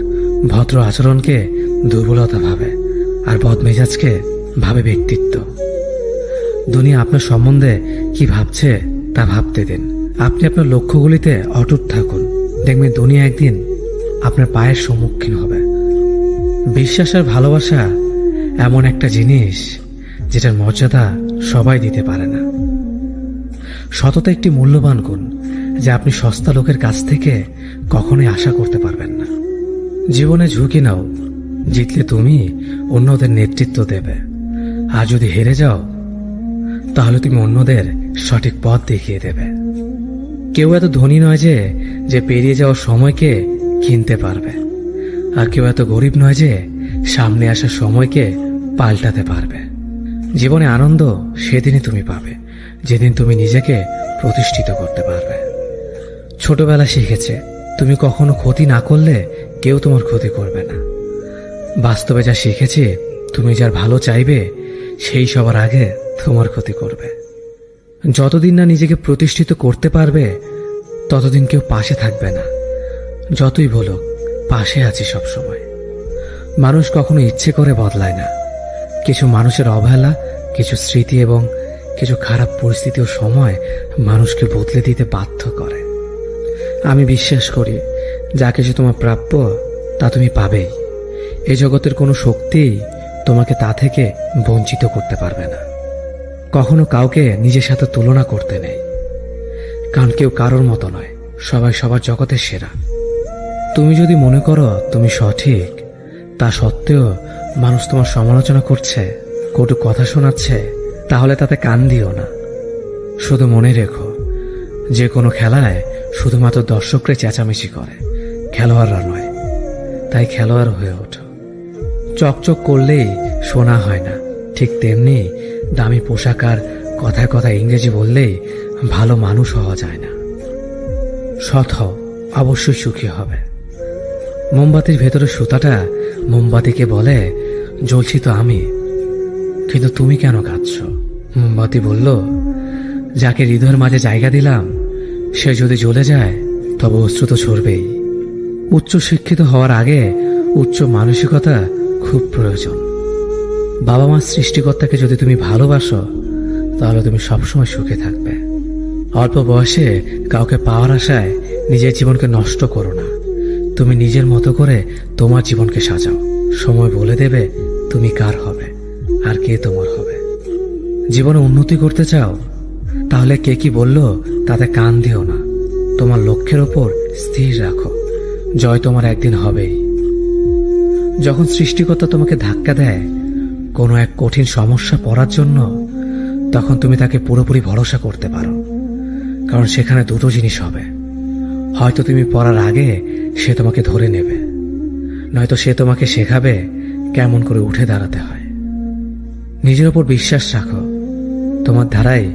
ভদ্র আচরণকে দুর্বলতা ভাবে, আর বদমেজাজকে ভাবে ব্যক্তিত্ব। দুনিয়া আপনার সম্বন্ধে কি ভাবছে তা ভাবতে দিন। আপনি আপনার লক্ষ্যগুলিতে অটুট থাকুন, দেখবেন দুনিয়া একদিন আপনার পায়ের সম্মুখীন হবে। বিশ্বাস আর ভালোবাসা এমন একটা জিনিস যেটার মর্যাদা সবাই দিতে পারে না। সততা একটি মূল্যবান গুণ, যা আপনি সস্তা লোকের কাছ থেকে কখনোই আশা করতে পারবেন না। জীবনে ঝুঁকি নাও, জিতলে তুমি অন্যদের নেতৃত্ব দেবে, আর যদি হেরে যাও তাহলে তুমি অন্যদের সঠিক পথ দেখিয়ে দেবে। কেউ এত ধনী নয় যে পেরিয়ে যাওয়ার সময়কে কিনতে পারবে, আর কেউ এত গরিব নয় যে সামনে আসা সময়কে পাল্টাতে পারবে। জীবনে আনন্দ সেদিনই তুমি পাবে, যেদিন তুমি নিজেকে প্রতিষ্ঠিত করতে পারবে। ছোটবেলা শিখেছে, তুমি কখনো ক্ষতি না করলে কেউ তোমার ক্ষতি করবে না। বাস্তবে যা শিখেছি, তুমি যার ভালো চাইবে সেই সবার আগে তোমার ক্ষতি করবে। যতদিন না নিজেকে প্রতিষ্ঠিত করতে পারবে, ততদিন কেউ পাশে থাকবে না। যতই বলুক, পাশে আছি সব সময়। মানুষ কখনো ইচ্ছে করে বদলায় না। কিছু মানুষের অবহেলা, কিছু স্মৃতি এবং কিছু খারাপ পরিস্থিতি ও সময় মানুষকে বদলে দিতে বাধ্য করে। আমি বিশ্বাস করি, যা কিছু তোমার প্রাপ্য তা তুমি পাবেই। এই জগতের কোনো শক্তি তোমাকে তা থেকে বঞ্চিত করতে পারবে না। কখনো কাউকে নিজের সাথে তুলনা করতে নেই, কারণ কেউ কারোর মতো নয়, সবাই সবার জগতের সেরা। তুমি যদি মনে করো তুমি সঠিক, তা সত্ত্বেও মানুষ তোমার সমালোচনা করছে, কটু কথা শোনাচ্ছে, তাহলে তাতে কান দিও না। শুধু মনে রেখো, যে কোনো খেলায় শুধুমাত্র দর্শকরা চেঁচামেচি করে, খেলোয়াড়রা নয়। তাই খেলোয়াড় হয়ে ওঠো। চকচক করলেই সোনা হয় না, ঠিক তেমনি দামি পোশাক আর কথায় কথায় ইংরেজি বললেই ভালো মানুষ হওয়া যায় না। সৎ হও, অবশ্যই সুখী হবে। মোমবাতির ভেতরে সুতাটা মোমবাতিকে বলে, জ্বলছি তো আমি, কিন্তু তুমি কেন কাঁদছ? মোমবাতি বলল, যাকে হৃদয়ের মাঝে জায়গা দিলাম সে যদি জ্বলে যায় তবে অশ্রু তো ঝরবেই। উচ্চ শিক্ষিত হওয়ার আগে উচ্চ মানসিকতা খুব প্রয়োজন। বাবা মার সৃষ্টিকর্তাকে যদি তুমি ভালোবাসো তাহলে তুমি সবসময় সুখে থাকবে। অল্প বয়সে কাউকে পাওয়ার আশায় নিজের জীবনকে নষ্ট করো না। তুমি নিজের মতো করে তোমার জীবনকে সাজাও। সময় বলে দেবে তুমি কার হবে আর কে তোমার হবে। জীবনে উন্নতি করতে চাও তাহলে কে কি বলল তাতে কান দিও না। তোমার লক্ষ্যের ওপর স্থির রাখো, জয় তোমার একদিন হবেই। যখন সৃষ্টিকর্তা তোমাকে ধাক্কা দেয় কোনো এক কঠিন সমস্যা পড়ার জন্য, তখন তুমি তাকে পুরোপুরি ভরসা করতে পারো। কারণ সেখানে দুটো জিনিস হবে, হয়তো তুমি পড়ার আগে সে তোমাকে ধরে নেবে, নয়তো সে তোমাকে শেখাবে কেমন করে উঠে দাঁড়াতে হয়। নিজের ওপর বিশ্বাস রাখো, তোমার দ্বারাই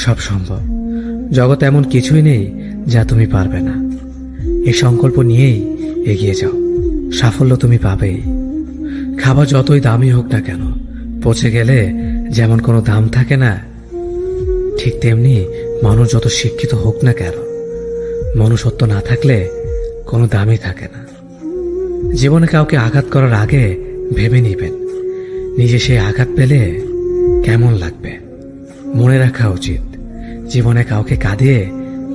সব সম্ভব। জগতে এমন কিছুই নেই যা তুমি পারবে না। এই সংকল্প নিয়েই এগিয়ে যাও, সাফল্য তুমি পাবেই। খাবার যতই দামি হোক না কেন, পচে গেলে যেমন কোনো দাম থাকে না, ঠিক তেমনি মানুষ যত শিক্ষিত হোক না কেন, মনুষ্যত্ব না থাকলে কোনো দামই থাকে না। জীবনে কাউকে আঘাত করার আগে ভেবে নিবেন নিজে সেই আঘাত পেলে কেমন লাগবে। মনে রাখা উচিত, জীবনে কাউকে কাঁদিয়ে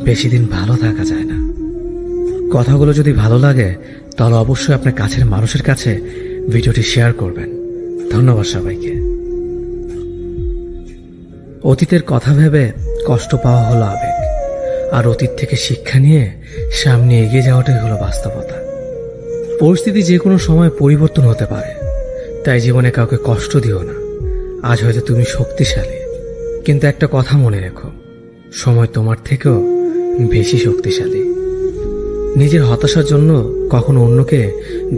বেশি দিন ভালো থাকা যায় না। কথাগুলো যদি ভালো লাগে তাহলে অবশ্যই আপনার কাছের মানুষের কাছে ভিডিওটি শেয়ার করবেন। ধন্যবাদ সবাইকে। অতীতের কথা ভেবে কষ্ট পাওয়া হলো আবেগ, আর অতীত থেকে শিক্ষা নিয়ে সামনে এগিয়ে যাওয়াটাই হলো বাস্তবতা। পরিস্থিতি যে কোনো সময় পরিবর্তন হতে পারে, তাই জীবনে কাউকে কষ্ট দিও না। আজ হয়তো তুমি শক্তিশালী, কিন্তু একটা কথা মনে রেখো, সময় তোমার থেকেও বেশি শক্তিশালী। নিজের হতাশার জন্য কখনো অন্যকে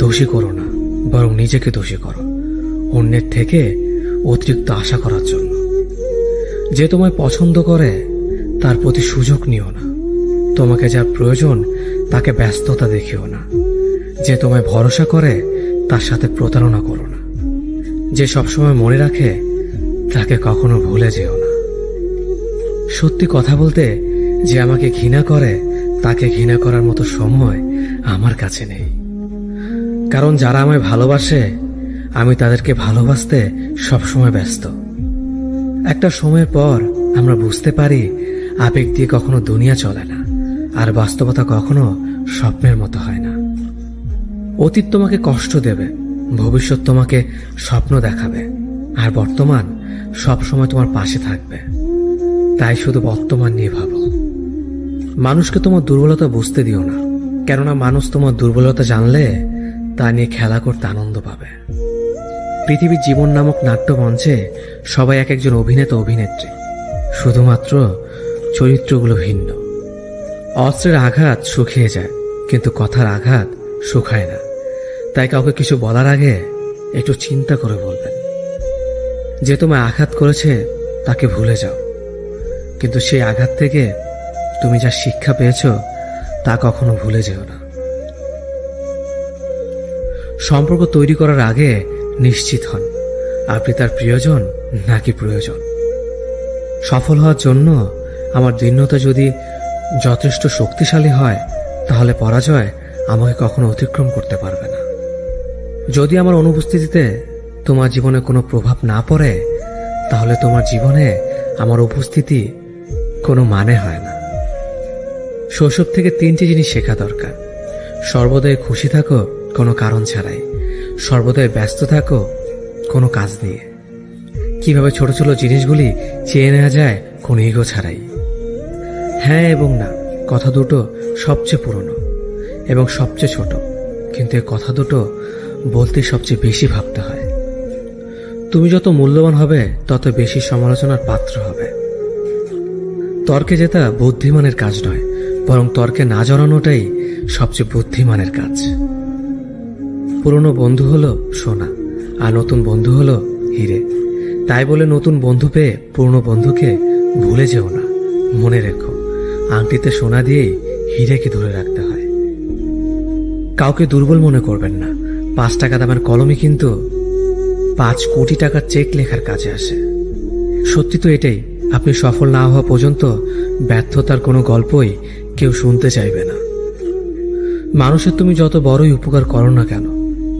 দোষী করো না, বরং নিজেকে দোষী করো অন্যের থেকে অতিরিক্ত আশা করার জন্য। যে তোমায় পছন্দ করে তার প্রতি সুযোগ নিও না। তোমাকে যার প্রয়োজন তাকে ব্যস্ততা দেখিও না। যে তোমায় ভরসা করে তার সাথে প্রতারণা করো না। যে সবসময় মনে রাখে তাকে কখনো ভুলে যেও না। সত্যি কথা বলতে, যে আমাকে ঘৃণা করে তাকে ঘৃণা করার মতো সময় আমার কাছে নেই। কারণ যারা আমায় ভালোবাসে আমি তাদেরকে ভালোবাসতে সবসময় ব্যস্ত। একটা সময়ের পর আমরা বুঝতে পারি আবেগ দিয়ে কখনো দুনিয়া চলে না, আর বাস্তবতা কখনো স্বপ্নের মতো হয় না। অতীত তোমাকে কষ্ট দেবে, ভবিষ্যৎ তোমাকে স্বপ্ন দেখাবে, আর বর্তমান সবসময় তোমার পাশে থাকবে। তাই শুধু বর্তমান নিয়ে ভাবো। মানুষকে তোমার দুর্বলতা বুঝতে দিও না, কেননা মানুষ তোমার দুর্বলতা জানলে তা নিয়ে খেলা করতে আনন্দ পাবে। পৃথিবীর জীবন নামক নাট্যমঞ্চে সবাই এক একজন অভিনেতা অভিনেত্রী, শুধুমাত্র চরিত্রগুলো ভিন্ন। অস্ত্রের আঘাত শুকিয়ে যায়, কিন্তু কথার আঘাত শুকায় না। তাই কাউকে কিছু বলার আগে একটু চিন্তা করে বলবেন। যে তোমায় আঘাত করেছে তাকে ভুলে যাও, কিন্তু সেই আঘাত থেকে তুমি যা শিক্ষা পেয়েছ তা কখনো ভুলে যেও না। সম্পর্ক তৈরি করার আগে নিশ্চিত হন আপনি তার প্রিয়জন নাকি প্রয়োজন। সফল হওয়ার জন্য আমার দৃঢ়তা যদি যথেষ্ট শক্তিশালী হয়, তাহলে পরাজয় আমাকে কখনো অতিক্রম করতে পারবে না। যদি আমার অনুপস্থিতিতে তোমার জীবনে কোনো প্রভাব না পড়ে, তাহলে তোমার জীবনে আমার উপস্থিতি কোনো মানে হয় না। শৈশব থেকে 3টি জিনিস শেখা দরকার। সর্বদাই খুশি থাকো কোনো কারণ ছাড়াই, সর্বদাই ব্যস্ত থাকো কোনো কাজ নিয়ে, কিভাবে ছোট ছোট জিনিসগুলি চেয়ে নেওয়া যায় কোনো ইগো ছাড়াই। হ্যাঁ এবং না কথা দুটো সবচেয়ে পুরনো এবং সবচেয়ে ছোট, কিন্তু এই কথা দুটো বলতে সবচেয়ে বেশি ভাবতে হয়। তুমি যত মূল্যবান হবে তত বেশি সমালোচনার পাত্র হবে। তর্কে জেতা বুদ্ধিমানের কাজ নয়, বরং তর্কে না জড়ানোটাই সবচেয়ে বুদ্ধিমানের কাজ। পুরনো বন্ধু হলো সোনা, আর নতুন বন্ধু হলো হিরে। তাই বলে নতুন বন্ধু পেয়ে পুরনো বন্ধুকে ভুলে যেও না, মনে রেখো, আংটিতে সোনা দিয়েই হীরেকে ধরে রাখতে হয়। কাউকে দুর্বল মনে করবেন না, 5 টাকা দামের কলমই কিন্তু 5 কোটি টাকার চেক লেখার কাজে আসে। সত্যি তো এটাই, আপনি সফল না হওয়া পর্যন্ত ব্যর্থতার কোনো গল্পই কেউ শুনতে চাইবে না। মানুষের তুমি যত বড়ই উপকার করো না কেন,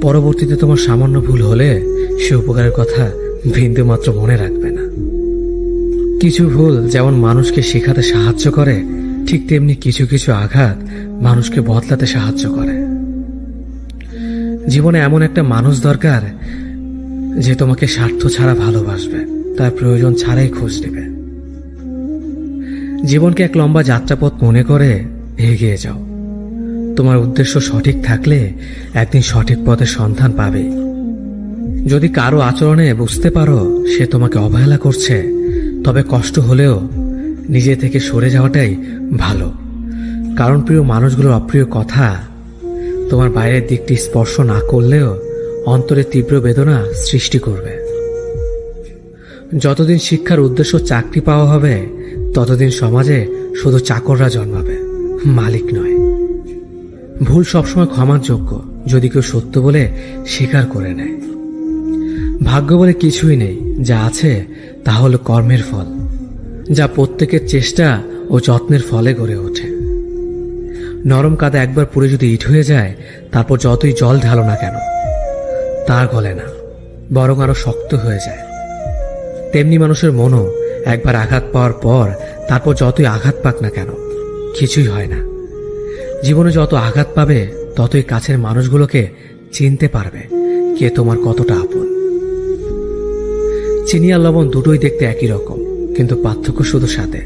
পরবর্তীতে তোমার সামান্য ভুল হলে সে উপকারের কথা বিন্দুমাত্র মনে রাখবে না। কিছু ভুল যেমন মানুষকে শেখাতে সাহায্য করে, ঠিক তেমনি কিছু কিছু আঘাত মানুষকে বদলাতে সাহায্য করে। জীবনে এমন একটা মানুষ দরকার যে তোমাকে স্বার্থ ছাড়া ভালোবাসবে, তার প্রয়োজন ছাড়াই খোঁজ নেবে। জীবনকে এক লম্বা যাত্রাপথ মনে করে এগিয়ে যাও। তোমার উদ্দেশ্য সঠিক থাকলে একদিন সঠিক পথের সন্ধান পাবে। যদি কারো আচরণে বুঝতে পারো সে তোমাকে অবহেলা করছে, তবে কষ্ট হলেও নিজে থেকে সরে যাওয়াটাই ভালো। কারণ প্রিয় মানুষগুলোর অপ্রিয় কথা তোমার বাইরের দিকটি স্পর্শ না করলেও অন্তরে তীব্র বেদনা সৃষ্টি করবে। যতদিন শিক্ষার উদ্দেশ্য চাকরি পাওয়া হবে, ততদিন সমাজে শুধু চাকররা জন্মাবে, মালিক নয়। ভুল সবসময় ক্ষমার যোগ্য যদি কেউ সত্য বলে স্বীকার করে নেয়। ভাগ্য বলে কিছুই নেই, যা আছে তা হল কর্মের ফল, যা প্রত্যেকের চেষ্টা ও যত্নের ফলে গড়ে ওঠে। নরম কাদা একবার পুড়ে যদি ইট হয়ে যায়, তারপর যতই জল ঢালো না কেন তার গলে না, বরং আরো শক্ত হয়ে যায়। তেমনি মানুষের মনও একবার আঘাত পাওয়ার পর তারপর যতই আঘাত পাক না কেন কিছুই হয় না। জীবনে যত আঘাত পাবে ততই কাছের মানুষগুলোকে চিনতে পারবে কে তোমার কতটা আপন। চিনি আর লবণ দুটোই দেখতে একই রকম, কিন্তু পার্থক্য শুধু সাথে।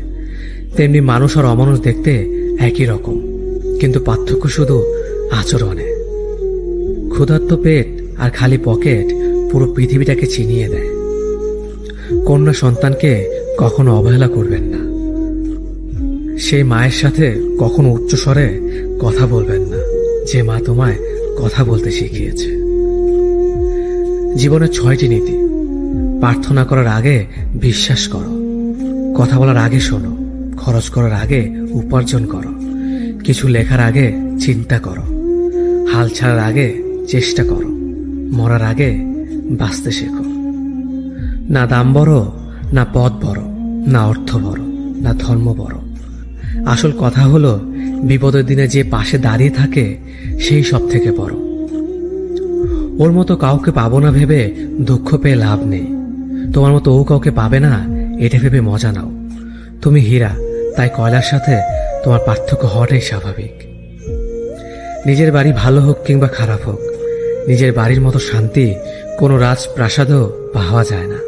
তেমনি মানুষ আর অমানুষ দেখতে একই রকম, কিন্তু পার্থক্য শুধু আচরণে। ক্ষুধার্ত পেট আর খালি পকেট পুরো পৃথিবীটাকে চিনিয়ে দেয়। কন্যা সন্তানকে কখনো অবহেলা করবেন না। সেই মায়ের সাথে কখনো উচ্চস্বরে কথা বলবেন না, যে মা তোমায় কথা বলতে শিখিয়েছে। জীবনের 6টি নীতি। প্রার্থনা করার আগে বিশ্বাস করো, কথা বলার আগে শোনো, খরচ করার আগে উপার্জন করো, কিছু লেখার আগে চিন্তা করো, হাল ছাড়ার আগে চেষ্টা করো, মরার আগে বাঁচতে শেখো। না দাম বড়, না পদ বড়, না অর্থ বড়, না ধর্ম বড়। আসল কথা হলো বিপদের দিনে যে পাশে দাঁড়িয়ে থাকে সেই সব থেকে বড়। ওর মতো কাউকে পাবো না ভেবে দুঃখ পেয়ে লাভ নেই। তোমার মতো ও কাউকে পাবে না এটা ভেবে মজা নাও। তুমি হীরা, তাই কয়লার সাথে তোমার পার্থক্য হওয়াটাই স্বাভাবিক। নিজের বাড়ি ভালো হোক কিংবা খারাপ হোক, নিজের বাড়ির মতো শান্তি কোনো রাজপ্রাসাদও পাওয়া যায় না।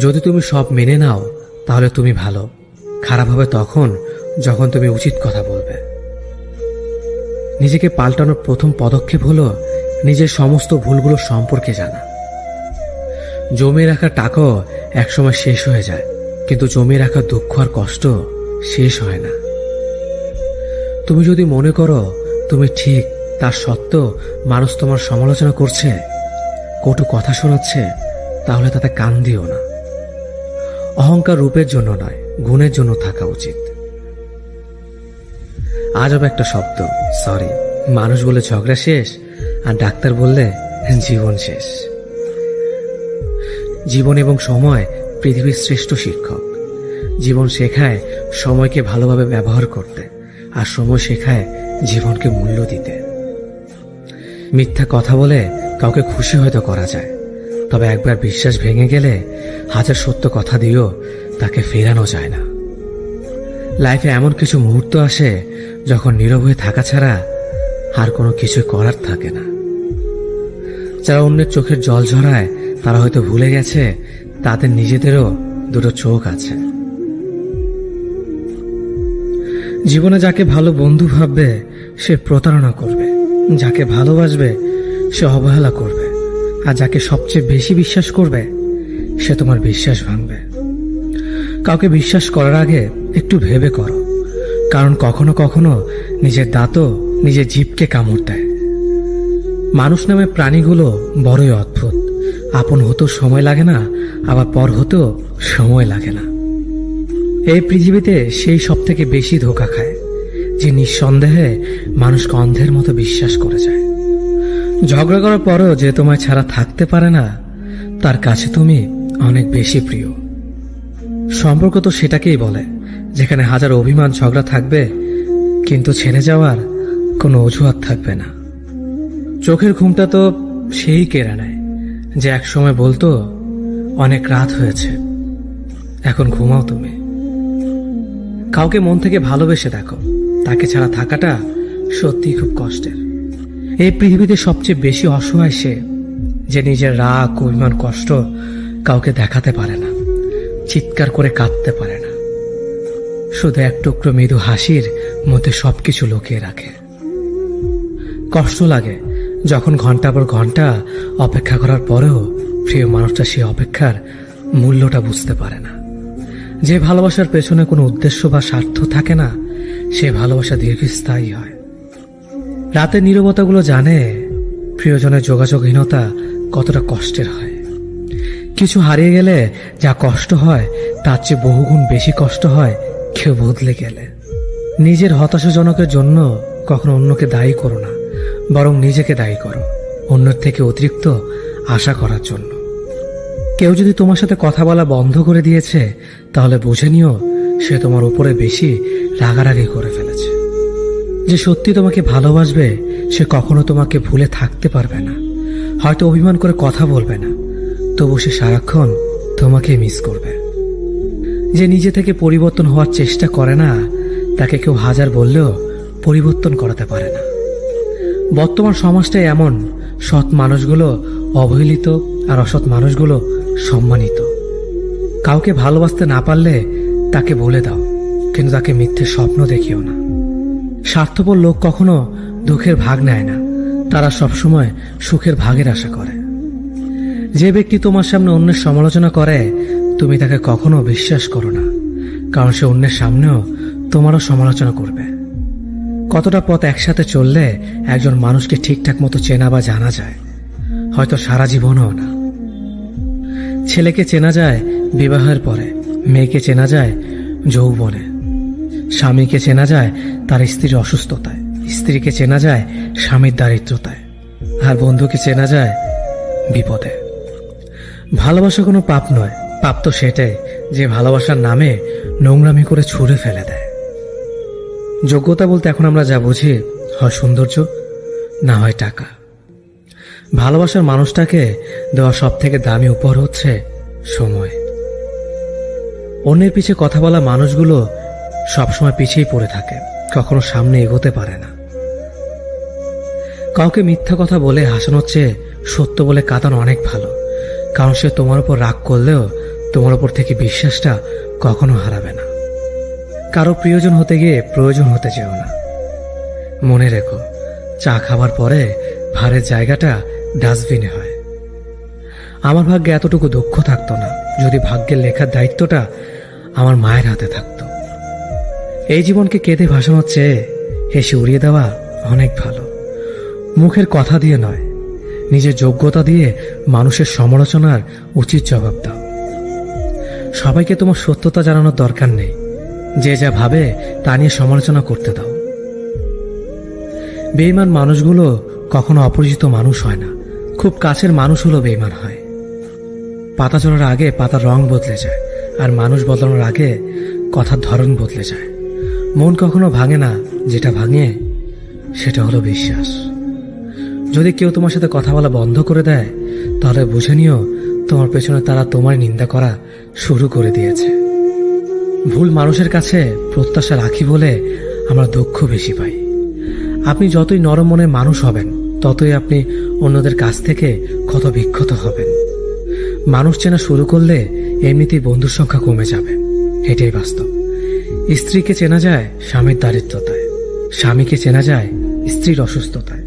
যদি তুমি সব মেনে নাও তাহলে তুমি ভালো, খারাপ হবে তখন যখন তুমি উচিত কথা বলবে। নিজেকে পাল্টানোর প্রথম পদক্ষেপ হলো নিজের সমস্ত ভুলগুলো সম্পর্কে জানা। জমিয়ে রাখা টাকাও একসময় শেষ হয়ে যায়, কিন্তু জমিয়ে রাখা দুঃখ আর কষ্ট শেষ হয় না। তুমি যদি মনে করো তুমি ঠিক, তার সত্ত্বেও মানুষ তোমার সমালোচনা করছে, কটু কথা শোনাচ্ছে, তাহলে তাতে কান দিও না। অহংকার রূপের জন্য নয়, গুণের জন্য থাকা উচিত। আজব একটা শব্দ সরি। মানুষ বলে ঝগড়া শেষ, আর ডাক্তার বললে জীবন শেষ। জীবন এবং সময় পৃথিবীর শ্রেষ্ঠ শিক্ষক। জীবন শেখায় সময়কে ভালোভাবে ব্যবহার করতে, আর সময় শেখায় জীবনকে মূল্য দিতে। মিথ্যা কথা বলে কাউকে খুশি হয়তো করা যায়, তবে একবার বিশ্বাস ভেঙে গেলে হাজার সত্য কথা দিয়েও তাকে ফেরানো যায় না। লাইফে এমন কিছু মুহূর্ত আসে যখন নীরব হয়ে থাকা ছাড়া আর কোনো কিছু করার থাকে না। যারা অন্যের চোখের জল ঝরায় তারা হয়তো ভুলে গেছে তাদের নিজেদেরও দুটো চোখ আছে। জীবনে যাকে ভালো বন্ধু ভাববে সে প্রতারণা করবে, যাকে ভালোবাসবে সে অবহেলা করবে, আর যাকে সবচেয়ে বেশি বিশ্বাস করবে সে তোমার বিশ্বাস ভাঙবে। কাউকে বিশ্বাস করার আগে একটু ভেবে করো, কারণ কখনো কখনো নিজের দাঁতও নিজের জিভকে কামড় দেয়। মানুষ নামে প্রাণীগুলো বড়ই অদ্ভুত। আপন হতেও সময় লাগে না, আবার পর হতেও সময় লাগে না। এই পৃথিবীতে সেই সব থেকে বেশি ধোঁকা খায় যে নিঃসন্দেহে মানুষকে অন্ধের মতো বিশ্বাস করে যায়। ঝগড়া করার পরও যে তোমায় ছাড়া থাকতে পারে না, তার কাছে তুমি অনেক বেশি প্রিয়। সম্পর্ক তো সেটাকেই বলে যেখানে হাজার অভিমান ঝগড়া থাকবে, কিন্তু ছেড়ে যাওয়ার কোনো অজুহাত থাকবে না। চোখের ঘুমটা তো সেই কেড়ে নেয় যে একসময় বলতো অনেক রাত হয়েছে, এখন ঘুমাও তুমি। কাউকে মন থেকে ভালোবেসে দেখো, তাকে ছাড়া থাকাটা সত্যিই খুব কষ্টের। এই পৃথিবীতে সবচেয়ে বেশি অসহায় সে যে নিজের রাগ, অভিমান, কষ্ট কাউকে দেখাতে পারে না, চিৎকার করে কাঁদতে পারে না, শুধু এক টুকরো মৃদু হাসির মধ্যে সবকিছু লুকিয়ে রাখে। কষ্ট লাগে যখন ঘন্টা পর ঘন্টা অপেক্ষা করার পরেও প্রিয় মানুষটা সেই অপেক্ষার মূল্যটা বুঝতে পারে না। যে ভালোবাসার পেছনে কোনো উদ্দেশ্য বা স্বার্থ থাকে না, সে ভালোবাসা দীর্ঘস্থায়ী হয়। রাতের নীরবতাগুলো জানে প্রিয়জনের যোগাযোগহীনতা কতটা কষ্টের হয়। কিছু হারিয়ে গেলে যা কষ্ট হয় তার চেয়ে বহুগুণ বেশি কষ্ট হয় কেউ বদলে গেলে। নিজের হতাশাজনকের জন্য কখনো অন্যকে দায়ী করো না, বরং নিজেকে দায়ী করো অন্যের থেকে অতিরিক্ত আশা করার জন্য। কেউ যদি তোমার সাথে কথা বলা বন্ধ করে দিয়েছে, তাহলে বুঝে নিও সে তোমার উপরে বেশি রাগারাগি করে ফেলেছে। যে সত্যি তোমাকে ভালোবাসবে সে কখনো তোমাকে ভুলে থাকতে পারবে না। হয়তো অভিমান করে কথা বলবে না, তবু সে সারাক্ষণ তোমাকে মিস করবে। যে নিজে থেকে পরিবর্তন হওয়ার চেষ্টা করে না, তাকে কেউ হাজার বললেও পরিবর্তন করাতে পারে না। বর্তমান সমাজটাই এমন, সৎ মানুষগুলো অবহেলিত আর অসৎ মানুষগুলো সম্মানিত। কাউকে ভালোবাসতে না পারলে তাকে বলে দাও, কিন্তু তাকে মিথ্যে স্বপ্ন দেখিও না। স্বার্থপর লোক কখনো দুঃখের ভাগ নেয় না, তারা সবসময় সুখের ভাগের আশা করে। যে ব্যক্তি তোমার সামনে অন্যের সমালোচনা করে, তুমি তাকে কখনো বিশ্বাস করো না, কারণ সে অন্যের সামনেও তোমারও সমালোচনা করবে। কতটা পথ একসাথে চললে একজন মানুষকে ঠিকঠাক মতো চেনা বা জানা যায়, হয়তো সারা জীবনও না। ছেলেকে চেনা যায় বিবাহের পরে, মেয়েকে চেনা যায় যৌবনে, স্বামীকে চেনা যায় তার স্ত্রীর অসুস্থতায়, স্ত্রীকে চেনা যায় স্বামীর দারিদ্রতায়, আর বন্ধুকে চেনা যায় বিপদে। ভালোবাসা কোনো পাপ নয়, পাপ তো সেটাই যে ভালোবাসার নামে নোংরামি করে ছুঁড়ে ফেলে দেয়। যোগ্যতা বলতে এখন আমরা যা বুঝি, হয় সৌন্দর্য, না হয় টাকা। ভালোবাসার মানুষটাকে দেওয়া সব থেকে দামি উপহার হচ্ছে সময়। অন্যের পিছে কথা বলা মানুষগুলো সবসময় পিছিয়েই পড়ে থাকে, কখনো সামনে এগোতে পারে না। কাউকে মিথ্যা কথা বলে হাসানোর চেয়ে সত্য বলে কাঁদানো অনেক ভালো, কারণ সে তোমার উপর রাগ করলেও তোমার উপর থেকে বিশ্বাসটা কখনো হারাবে না। কারো প্রিয়জন হতে গিয়ে প্রয়োজন হতে যেও না। মনে রেখো, চা খাবার পরে ভারের জায়গাটা ডাস্টবিনে হয়। আমার ভাগ্যে এতটুকু দুঃখ থাকতো না যদি ভাগ্যের লেখার দায়িত্বটা আমার মায়ের হাতে থাকতো। এই জীবনকে কেঁদে ভাসানোর চেয়ে হেসে উড়িয়ে দেওয়া অনেক ভালো। মুখের কথা দিয়ে নয়, নিজের যোগ্যতা দিয়ে মানুষের সমালোচনার উচিত জবাব দাও। সবাইকে তোমার সত্যতা জানানোর দরকার নেই, যে যা ভাবে তা নিয়ে সমালোচনা করতে দাও। বেঈমান মানুষগুলো কখনো অপরিচিত মানুষ হয় না, খুব কাছের মানুষ হলো বেঈমান হয়। পাতা ঝরার আগে পাতার রং বদলে যায়, আর মানুষ বদলানোর আগে কথার ধরন বদলে যায়। মন কখনো ভাঙে না, যেটা ভাঙে সেটা হলো বিশ্বাস। যদি কেউ তোমার সাথে কথা বলা বন্ধ করে দেয়, তাহলে বুঝে নিও তোমার পেছনে তারা তোমার নিন্দা করা শুরু করে দিয়েছে। ভুল মানুষের কাছে প্রত্যাশা রাখি বলে আমরা দুঃখ বেশি পাই। আপনি যতই নরম মনের মানুষ হবেন, ততই আপনি অন্যদের কাছ থেকে ক্ষত বিক্ষত হবেন। মানুষ চেনা শুরু করলে এমনিতেই বন্ধুর সংখ্যা কমে যাবে, এটাই বাস্তব। স্ত্রীকে চেনা যায় স্বামীর দারিদ্রতায়, স্বামীকে চেনা যায় স্ত্রীর অসুস্থতায়।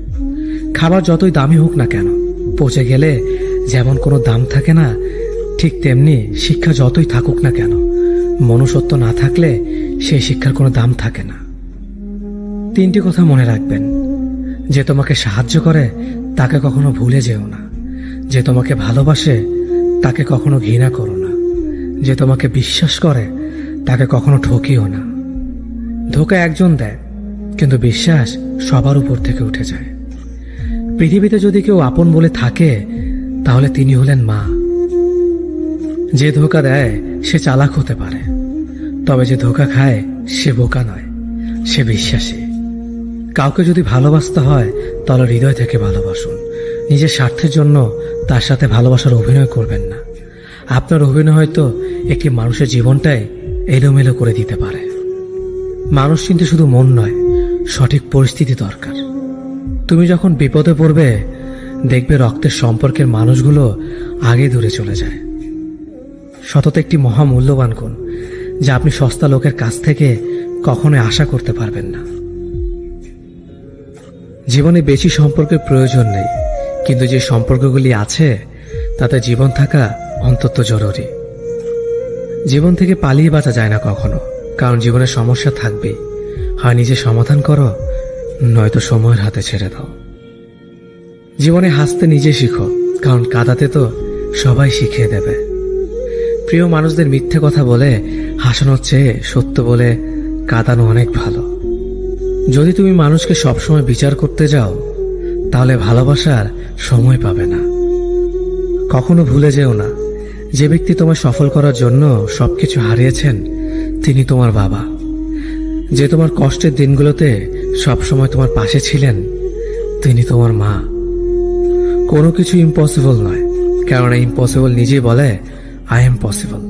খাবার যতই দামি হোক না কেন, পচে গেলে যেমন কোনো দাম থাকে না, ঠিক তেমনি শিক্ষা যতই থাকুক না কেন, মনুষ্যত্ব না থাকলে সেই শিক্ষার কোনো দাম থাকে না। 3টি কথা মনে রাখবেন: যে তোমাকে সাহায্য করে তাকে কখনো ভুলে যেও না, যে তোমাকে ভালোবাসে তাকে কখনো ঘৃণা করো না, যে তোমাকে বিশ্বাস করে তাকে কখনো ঠকিও না। ধোঁকা একজন দেয়, কিন্তু বিশ্বাস সবার উপর থেকে উঠে যায়। পৃথিবীতে যদি কেউ আপন বলে থাকে, তাহলে তিনি হলেন মা। যে ধোঁকা দেয় সে চালাক হতে পারে, তবে যে ধোঁকা খায় সে বোকা নয়, সে বিশ্বাসী। কাউকে যদি ভালোবাসতে হয় তাহলে হৃদয় থেকে ভালোবাসুন। নিজের স্বার্থের জন্য তার সাথে ভালোবাসার অভিনয় করবেন না। আপনার অভিনয় হয়তো একটি মানুষের জীবনটাই এলোমেলো করে দিতে পারে। মানুষ চিনতে শুধু মন নয়, সঠিক পরিস্থিতি দরকার। তুমি যখন বিপদে পড়বে, দেখবে রক্তের সম্পর্কের মানুষগুলো আগে দূরে চলে যায়। সততা একটি মহামূল্যবান গুণ, যা আপনি সস্তা লোকের কাছ থেকে কখনোই আশা করতে পারবেন না। জীবনে বেশি সম্পর্কের প্রয়োজন নেই, কিন্তু যে সম্পর্কগুলি আছে তাতে জীবন থাকা অন্তত জরুরি। জীবন থেকে পালিয়ে বাঁচা যায় না কখনো, কারণ জীবনে সমস্যা থাকবেই। হয় নিজে সমাধান করো, নয়তো সময়ের হাতে ছেড়ে দাও। জীবনে হাসতে নিজে শিখো, কারণ কাঁদাতে তো সবাই শিখিয়ে দেবে। প্রিয় মানুষদের মিথ্যে কথা বলে হাসানোর চেয়ে সত্য বলে কাঁদানো অনেক ভালো। যদি তুমি মানুষকে সবসময় বিচার করতে যাও, তাহলে ভালোবাসার সময় পাবে না। কখনো ভুলে যেও না, যে ব্যক্তি তোমায় সফল করার জন্য সবকিছু হারিয়েছেন তিনি তোমার বাবা। যে তোমার কষ্টের দিনগুলোতে সবসময় তোমার পাশে ছিলেন তিনি তোমার মা। কোনো কিছু ইম্পসিবল নয়, কারণ ইম্পসিবল নিজেই বলে আই এম পসিবল।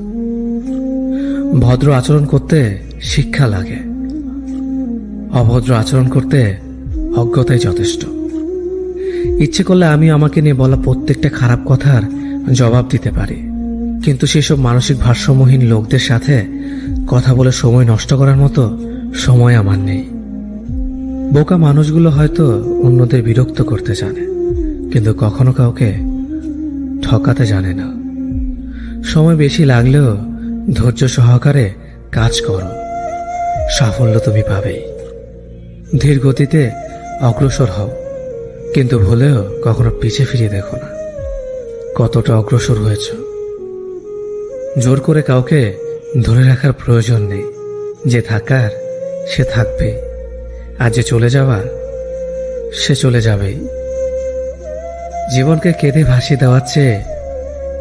ভদ্র আচরণ করতে শিক্ষা লাগে, অভদ্র আচরণ করতে অজ্ঞতাই যথেষ্ট। ইচ্ছে করলে আমি আমাকে নিয়ে বলা প্রত্যেকটা খারাপ কথার জবাব দিতে পারি, কিন্তু সেসব মানসিক ভারসাম্যহীন লোকদের সাথে কথা বলে সময় নষ্ট করার মতো সময় আমার নেই। বোকা মানুষগুলো হয়তো অন্যদের বিরক্ত করতে জানে, কিন্তু কখনো কাউকে ঠকাতে জানে না। সময় বেশি লাগলেও ধৈর্য সহকারে কাজ করো, সাফল্য তুমি পাবেই। ধীর গতিতে অগ্রসর হও, কিন্তু ভুলেও কখনো পিছে ফিরে দেখো না কতটা অগ্রসর হয়েছ। জোর করে কাউকে ধরে রাখার প্রয়োজন নেই। যে থাকার সে থাকবে, আর যে চলে যাওয়ার সে চলে যাবেই। জীবনকে কেঁদে ভাসিয়ে দেওয়ার চেয়ে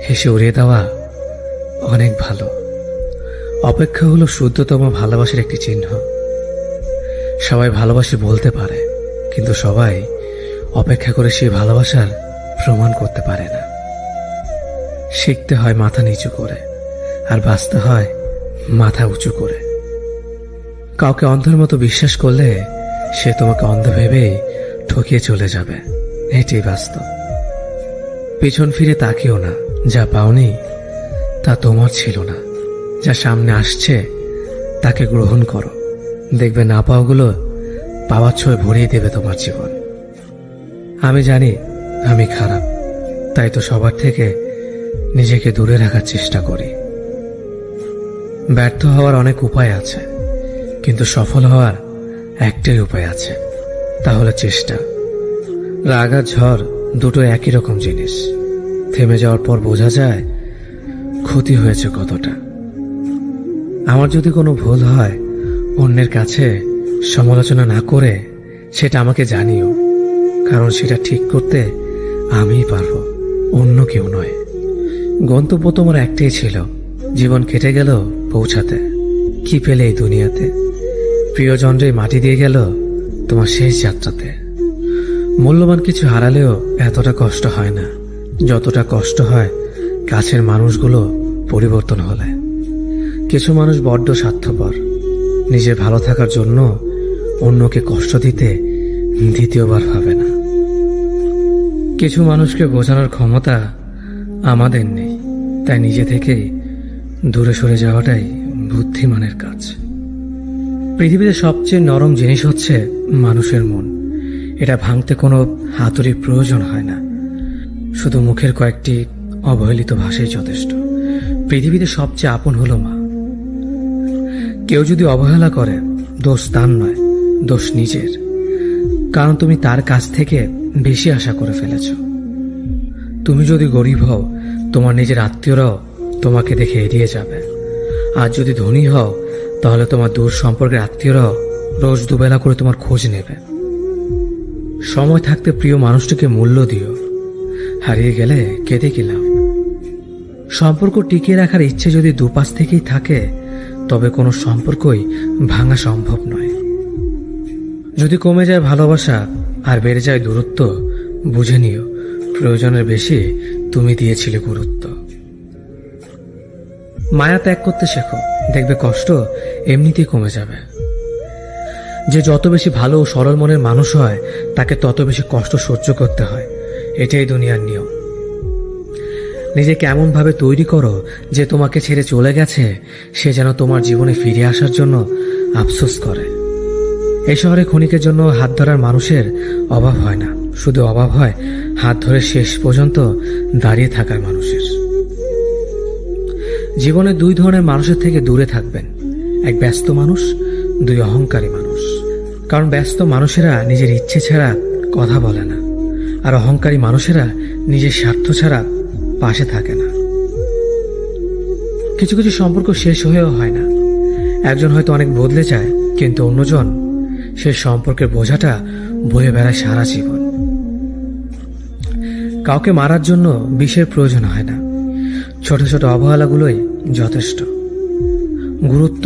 হেসে উড়িয়ে দেওয়া অনেক ভালো। অপেক্ষা হলো শুদ্ধতম ভালোবাসার একটি চিহ্ন। সবাই ভালোবাসে বলতে পারে, কিন্তু সবাই অপেক্ষা করে সেই ভালোবাসার প্রমাণ করতে পারে না। শিখতে হয় মাথা নিচু করে, আর বাঁচতে হয় মাথা উঁচু করে। কাউকে অন্ধের মতো বিশ্বাস করলে সে তোমাকে অন্ধ ভেবেই ঠকিয়ে চলে যাবে, এটাই বাস্তব। পিছন ফিরে তাকিও না, যা পাওনি তা তোমার ছিল না। যা সামনে আসছে তাকে গ্রহণ করো, দেখবে না পাওয়াগুলো পাওয়ার ছোঁয় ভরিয়ে দেবে তোমার জীবন। আমি জানি আমি খারাপ, তাই তো সবার থেকে নিজেকে দূরে রাখার চেষ্টা করি। ব্যর্থ হওয়ার অনেক উপায় আছে, কিন্তু সফল হওয়ার একটাই উপায় আছে, তা হলো চেষ্টা। রাগ আর ঝড় দুটো একই রকম জিনিস। থেমে যাওয়ার পর বোঝা যায় ক্ষতি হয়েছে কতটা। আমার যদি কোনো ভুল হয়, অন্যের কাছে সমালোচনা না করে সেটা আমাকে জানিও, কারণ সেটা ঠিক করতে আমিই পারবো, অন্য কেউ নয়। গন্তব্য তোমার একটাই ছিল, জীবন কেটে গেল পৌঁছাতে। কি পেলে এই দুনিয়াতে? প্রিয়জনরে মাটি দিয়ে গেল তোমার শেষ যাত্রাতে। মূল্যবান কিছু হারালেও এতটা কষ্ট হয় না, যতটা কষ্ট হয় কাছের মানুষগুলো পরিবর্তন হলে। কিছু মানুষ বড্ড স্বার্থপর, নিজের ভালো থাকার জন্য অন্যকে কষ্ট দিতে দ্বিতীয়বার ভাবে না। কিছু মানুষকে বোঝানোর ক্ষমতা আমাদের নেই, তাই নিজে থেকেই দূরে সরে যাওয়াটাই বুদ্ধিমানের কাজ। পৃথিবীতে সবচেয়ে নরম জিনিস হচ্ছে মানুষের মন। এটা ভাঙতে কোনো হাতুড়ির প্রয়োজন হয় না, শুধু মুখের কয়েকটি অবহেলিত ভাষাই যথেষ্ট। পৃথিবীতে সবচেয়ে আপন হলো মা। কেউ যদি অবহেলা করে, দোষ তার নয়, দোষ নিজের, কারণ তুমি তার কাছ থেকে বেশি আশা করে ফেলেছ। তুমি যদি গরিব হও, তোমার নিজের আত্মীয়রাও তোমাকে দেখে এড়িয়ে যাবে, আর যদি ধনী হও তাহলে তোমার দূর সম্পর্কের আত্মীয়রাও রোজ দুবেলা করে তোমার খোঁজ নেবে। সময় থাকতে প্রিয় মানুষটিকে মূল্য দিও, হারিয়ে গেলে কেঁদে কি লাভ? সম্পর্ক টিকিয়ে রাখার ইচ্ছে যদি দুপাশ থেকেই থাকে, তবে কোনো সম্পর্কই ভাঙা সম্ভব নয়। যদি কমে যায় ভালোবাসা আর বেড়ে যায় দূরত্ব, বুঝে নিও প্রয়োজনের বেশি তুমি দিয়েছিলে গুরুত্ব। মায়া ত্যাগ করতে শেখো, দেখবে কষ্ট এমনিতেই কমে যাবে। যে যত বেশি ভালো ও সরল মনের মানুষ হয়, তাকে তত বেশি কষ্ট সহ্য করতে হয়। এটাই দুনিয়ার নিয়ম। নিজেকে এমন ভাবে তৈরি করো যে তোমাকে ছেড়ে চলে গেছে সে যেন তোমার জীবনে ফিরে আসার জন্য আফসোস করে। এই শহরে ক্ষণিকের জন্য হাত ধরার মানুষের অভাব হয় না, শুধু অভাব হয় হাত ধরে শেষ পর্যন্ত দাঁড়িয়ে থাকার মানুষের। জীবনে দুই ধরনের মানুষের থেকে দূরে থাকবেন, এক ব্যস্ত মানুষ, দুই অহংকারী মানুষ। কারণ ব্যস্ত মানুষেরা নিজের ইচ্ছে ছাড়া কথা বলে না, আর অহংকারী মানুষেরা নিজের স্বার্থ ছাড়া পাশে থাকে না। কিছু কিছু সম্পর্ক শেষ হয়েও হয় না। একজন হয়তো অনেক বদলে যায়, কিন্তু অন্যজন সে সম্পর্কের বোঝাটা বয়ে বেড়ায় সারা জীবন। কাউকে মারার জন্য বিষের প্রয়োজন হয় না, ছোট ছোট অবহেলাগুলোই যথেষ্ট। গুরুত্ব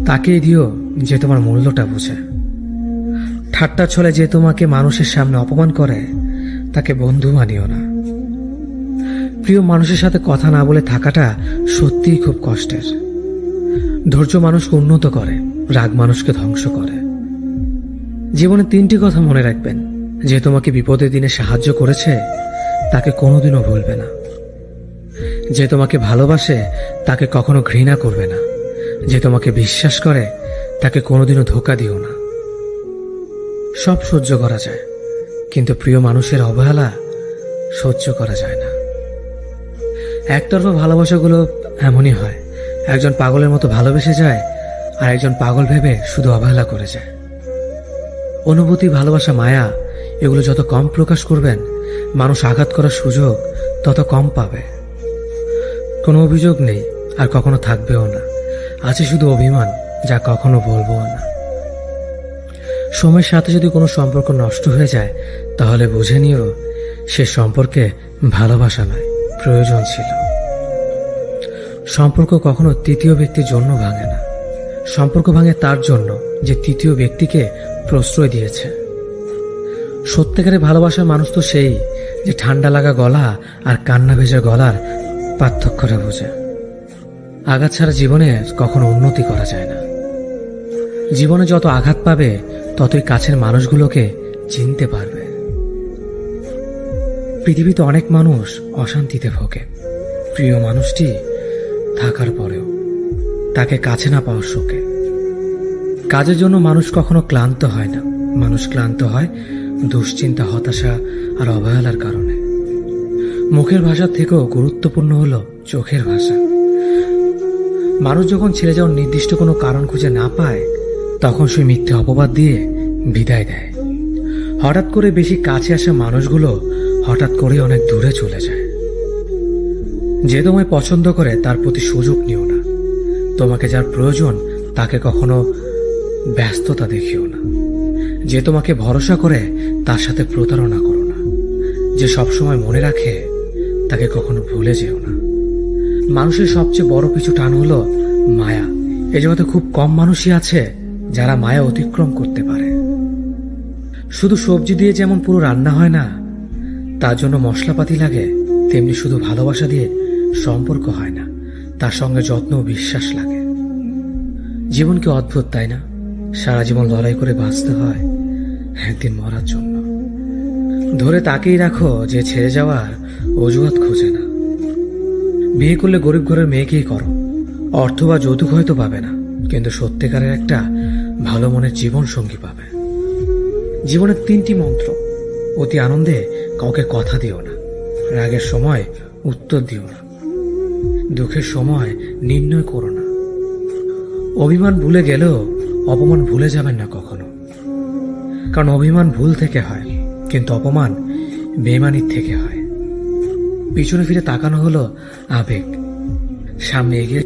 তাকেই দিও যে তোমার মূল্যটা বোঝে। ঠাট্টা ছলে যে তোমাকে মানুষের সামনে অপমান করে, তাকে বন্ধু মানিও না। প্রিয় মানুষের সাথে কথা না বলে থাকাটা সত্যিই খুব কষ্টের। ধৈর্য মানুষকে উন্নত করে, রাগ মানুষকে ধ্বংস করে। জীবনে তিনটি কথা মনে রাখবেন: যে তোমাকে বিপদের দিনে সাহায্য করেছে তাকে কোনোদিনও ভুলবে না, যে তোমাকে ভালোবাসে তাকে কখনো ঘৃণা করবে না, যে তোমাকে বিশ্বাস করে তাকে কোনোদিনও ধোঁকা দিও না। সব সহ্য করা যায়, কিন্তু প্রিয় মানুষের অবহেলা সহ্য করা যায় না। একতরফা ভালোবাসাগুলো এমনই হয়, একজন পাগলের মতো ভালোবেসে যায় আর একজন পাগল ভেবে শুধু অবহেলা করে যায়। অনুভূতি, ভালোবাসা, মায়া এগুলো যত কম প্রকাশ করবেন, মানুষ আঘাত করার সুযোগ তত কম পাবে। কোনো অভিযোগ নেই আর কখনো থাকবেও না, আছে শুধু অভিমান, যা কখনো বলবো না। সময়ের সাথে যদি কোনো সম্পর্ক নষ্ট হয়ে যায়, তাহলে বুঝে নিও সে সম্পর্কে ভালোবাসা নয়, প্রয়োজন ছিল। সম্পর্ক কখনো তৃতীয় ব্যক্তির জন্য ভাঙে না, সম্পর্ক ভাঙে তার জন্য যে তৃতীয় ব্যক্তিকে প্রশ্রয় দিয়েছে। সত্যিকারের ভালোবাসার মানুষ তো সেই যে ঠান্ডা লাগা গলা আর কান্না ভেজা গলার পার্থক্যটা বোঝে। আঘাত ছাড়া জীবনে কখনো উন্নতি করা যায় না। জীবনে যত আঘাত পাবে, ততই কাছের মানুষগুলোকে চিনতে পারবে। পৃথিবীতে অনেক মানুষ অশান্তিতে ভোগে, প্রিয় মানুষটি থাকার পরেও তাকে কাছে না পাওয়ার শোকে। কাজের জন্য মানুষ কখনো ক্লান্ত হয় না, মানুষ ক্লান্ত হয় দুশ্চিন্তা, হতাশা আর অবহেলার কারণে। মুখের ভাষার থেকেও গুরুত্বপূর্ণ হলো চোখের ভাষা। মানুষ যখন ছেড়ে যাওয়ার নির্দিষ্ট কোনো কারণ খুঁজে না পায়, তখন সে মিথ্যে অপবাদ দিয়ে বিদায় দেয়। হঠাৎ করে বেশি কাছে আসা মানুষগুলো হঠাৎ করে অনেক দূরে চলে যায়। যে তোমায় পছন্দ করে তার প্রতি সুযোগ নিও না। তোমাকে যার প্রয়োজন তাকে কখনো ব্যস্ততা দেখিও না। যে তোমাকে ভরসা করে তার সাথে প্রতারণা করো না। যে সবসময় মনে রাখে তাকে কখনো ভুলে যেও না। মানুষের সবচেয়ে বড় পিছু টান হলো মায়া। এই জগতে খুব কম মানুষই আছে যারা মায়া অতিক্রম করতে পারে। শুধু সবজি দিয়ে যেমন পুরো রান্না হয় না, তার জন্য মশলাপাতি লাগে, তেমনি শুধু ভালোবাসা দিয়ে সম্পর্ক হয় না, তার সঙ্গে যত্ন ও বিশ্বাস লাগে। জীবন কি অদ্ভুত, তাই না? সারা জীবন লড়াই করে বাঁচতে হয় একদিন মরার জন্য। ধরে তাকেই রাখো যে ছেড়ে যাওয়ার অজুহাত খোঁজে না। বিয়ে করলে গরিব ঘরের মেয়েকেই করো। অর্থ বা যৌতুক হয়তো পাবে না, কিন্তু সত্যিকারের একটা ভালো মনের জীবন সঙ্গী পাবে। জীবনের তিনটি মন্ত্র: অতি আনন্দে কাউকে কথা দিও না, রাগের সময় উত্তর দিও না, দুঃখের সময় নির্ণয় করো না। অভিমান ভুলে গেলেও অপমান ভুলে যাবেন না কখনো, কারণ অভিমান ভুল থেকে হয়, কিন্তু অপমান বেইমানির থেকে হয়। পিছনে ফিরে তাকানো হলো আবেগ, সামনে এগিয়ে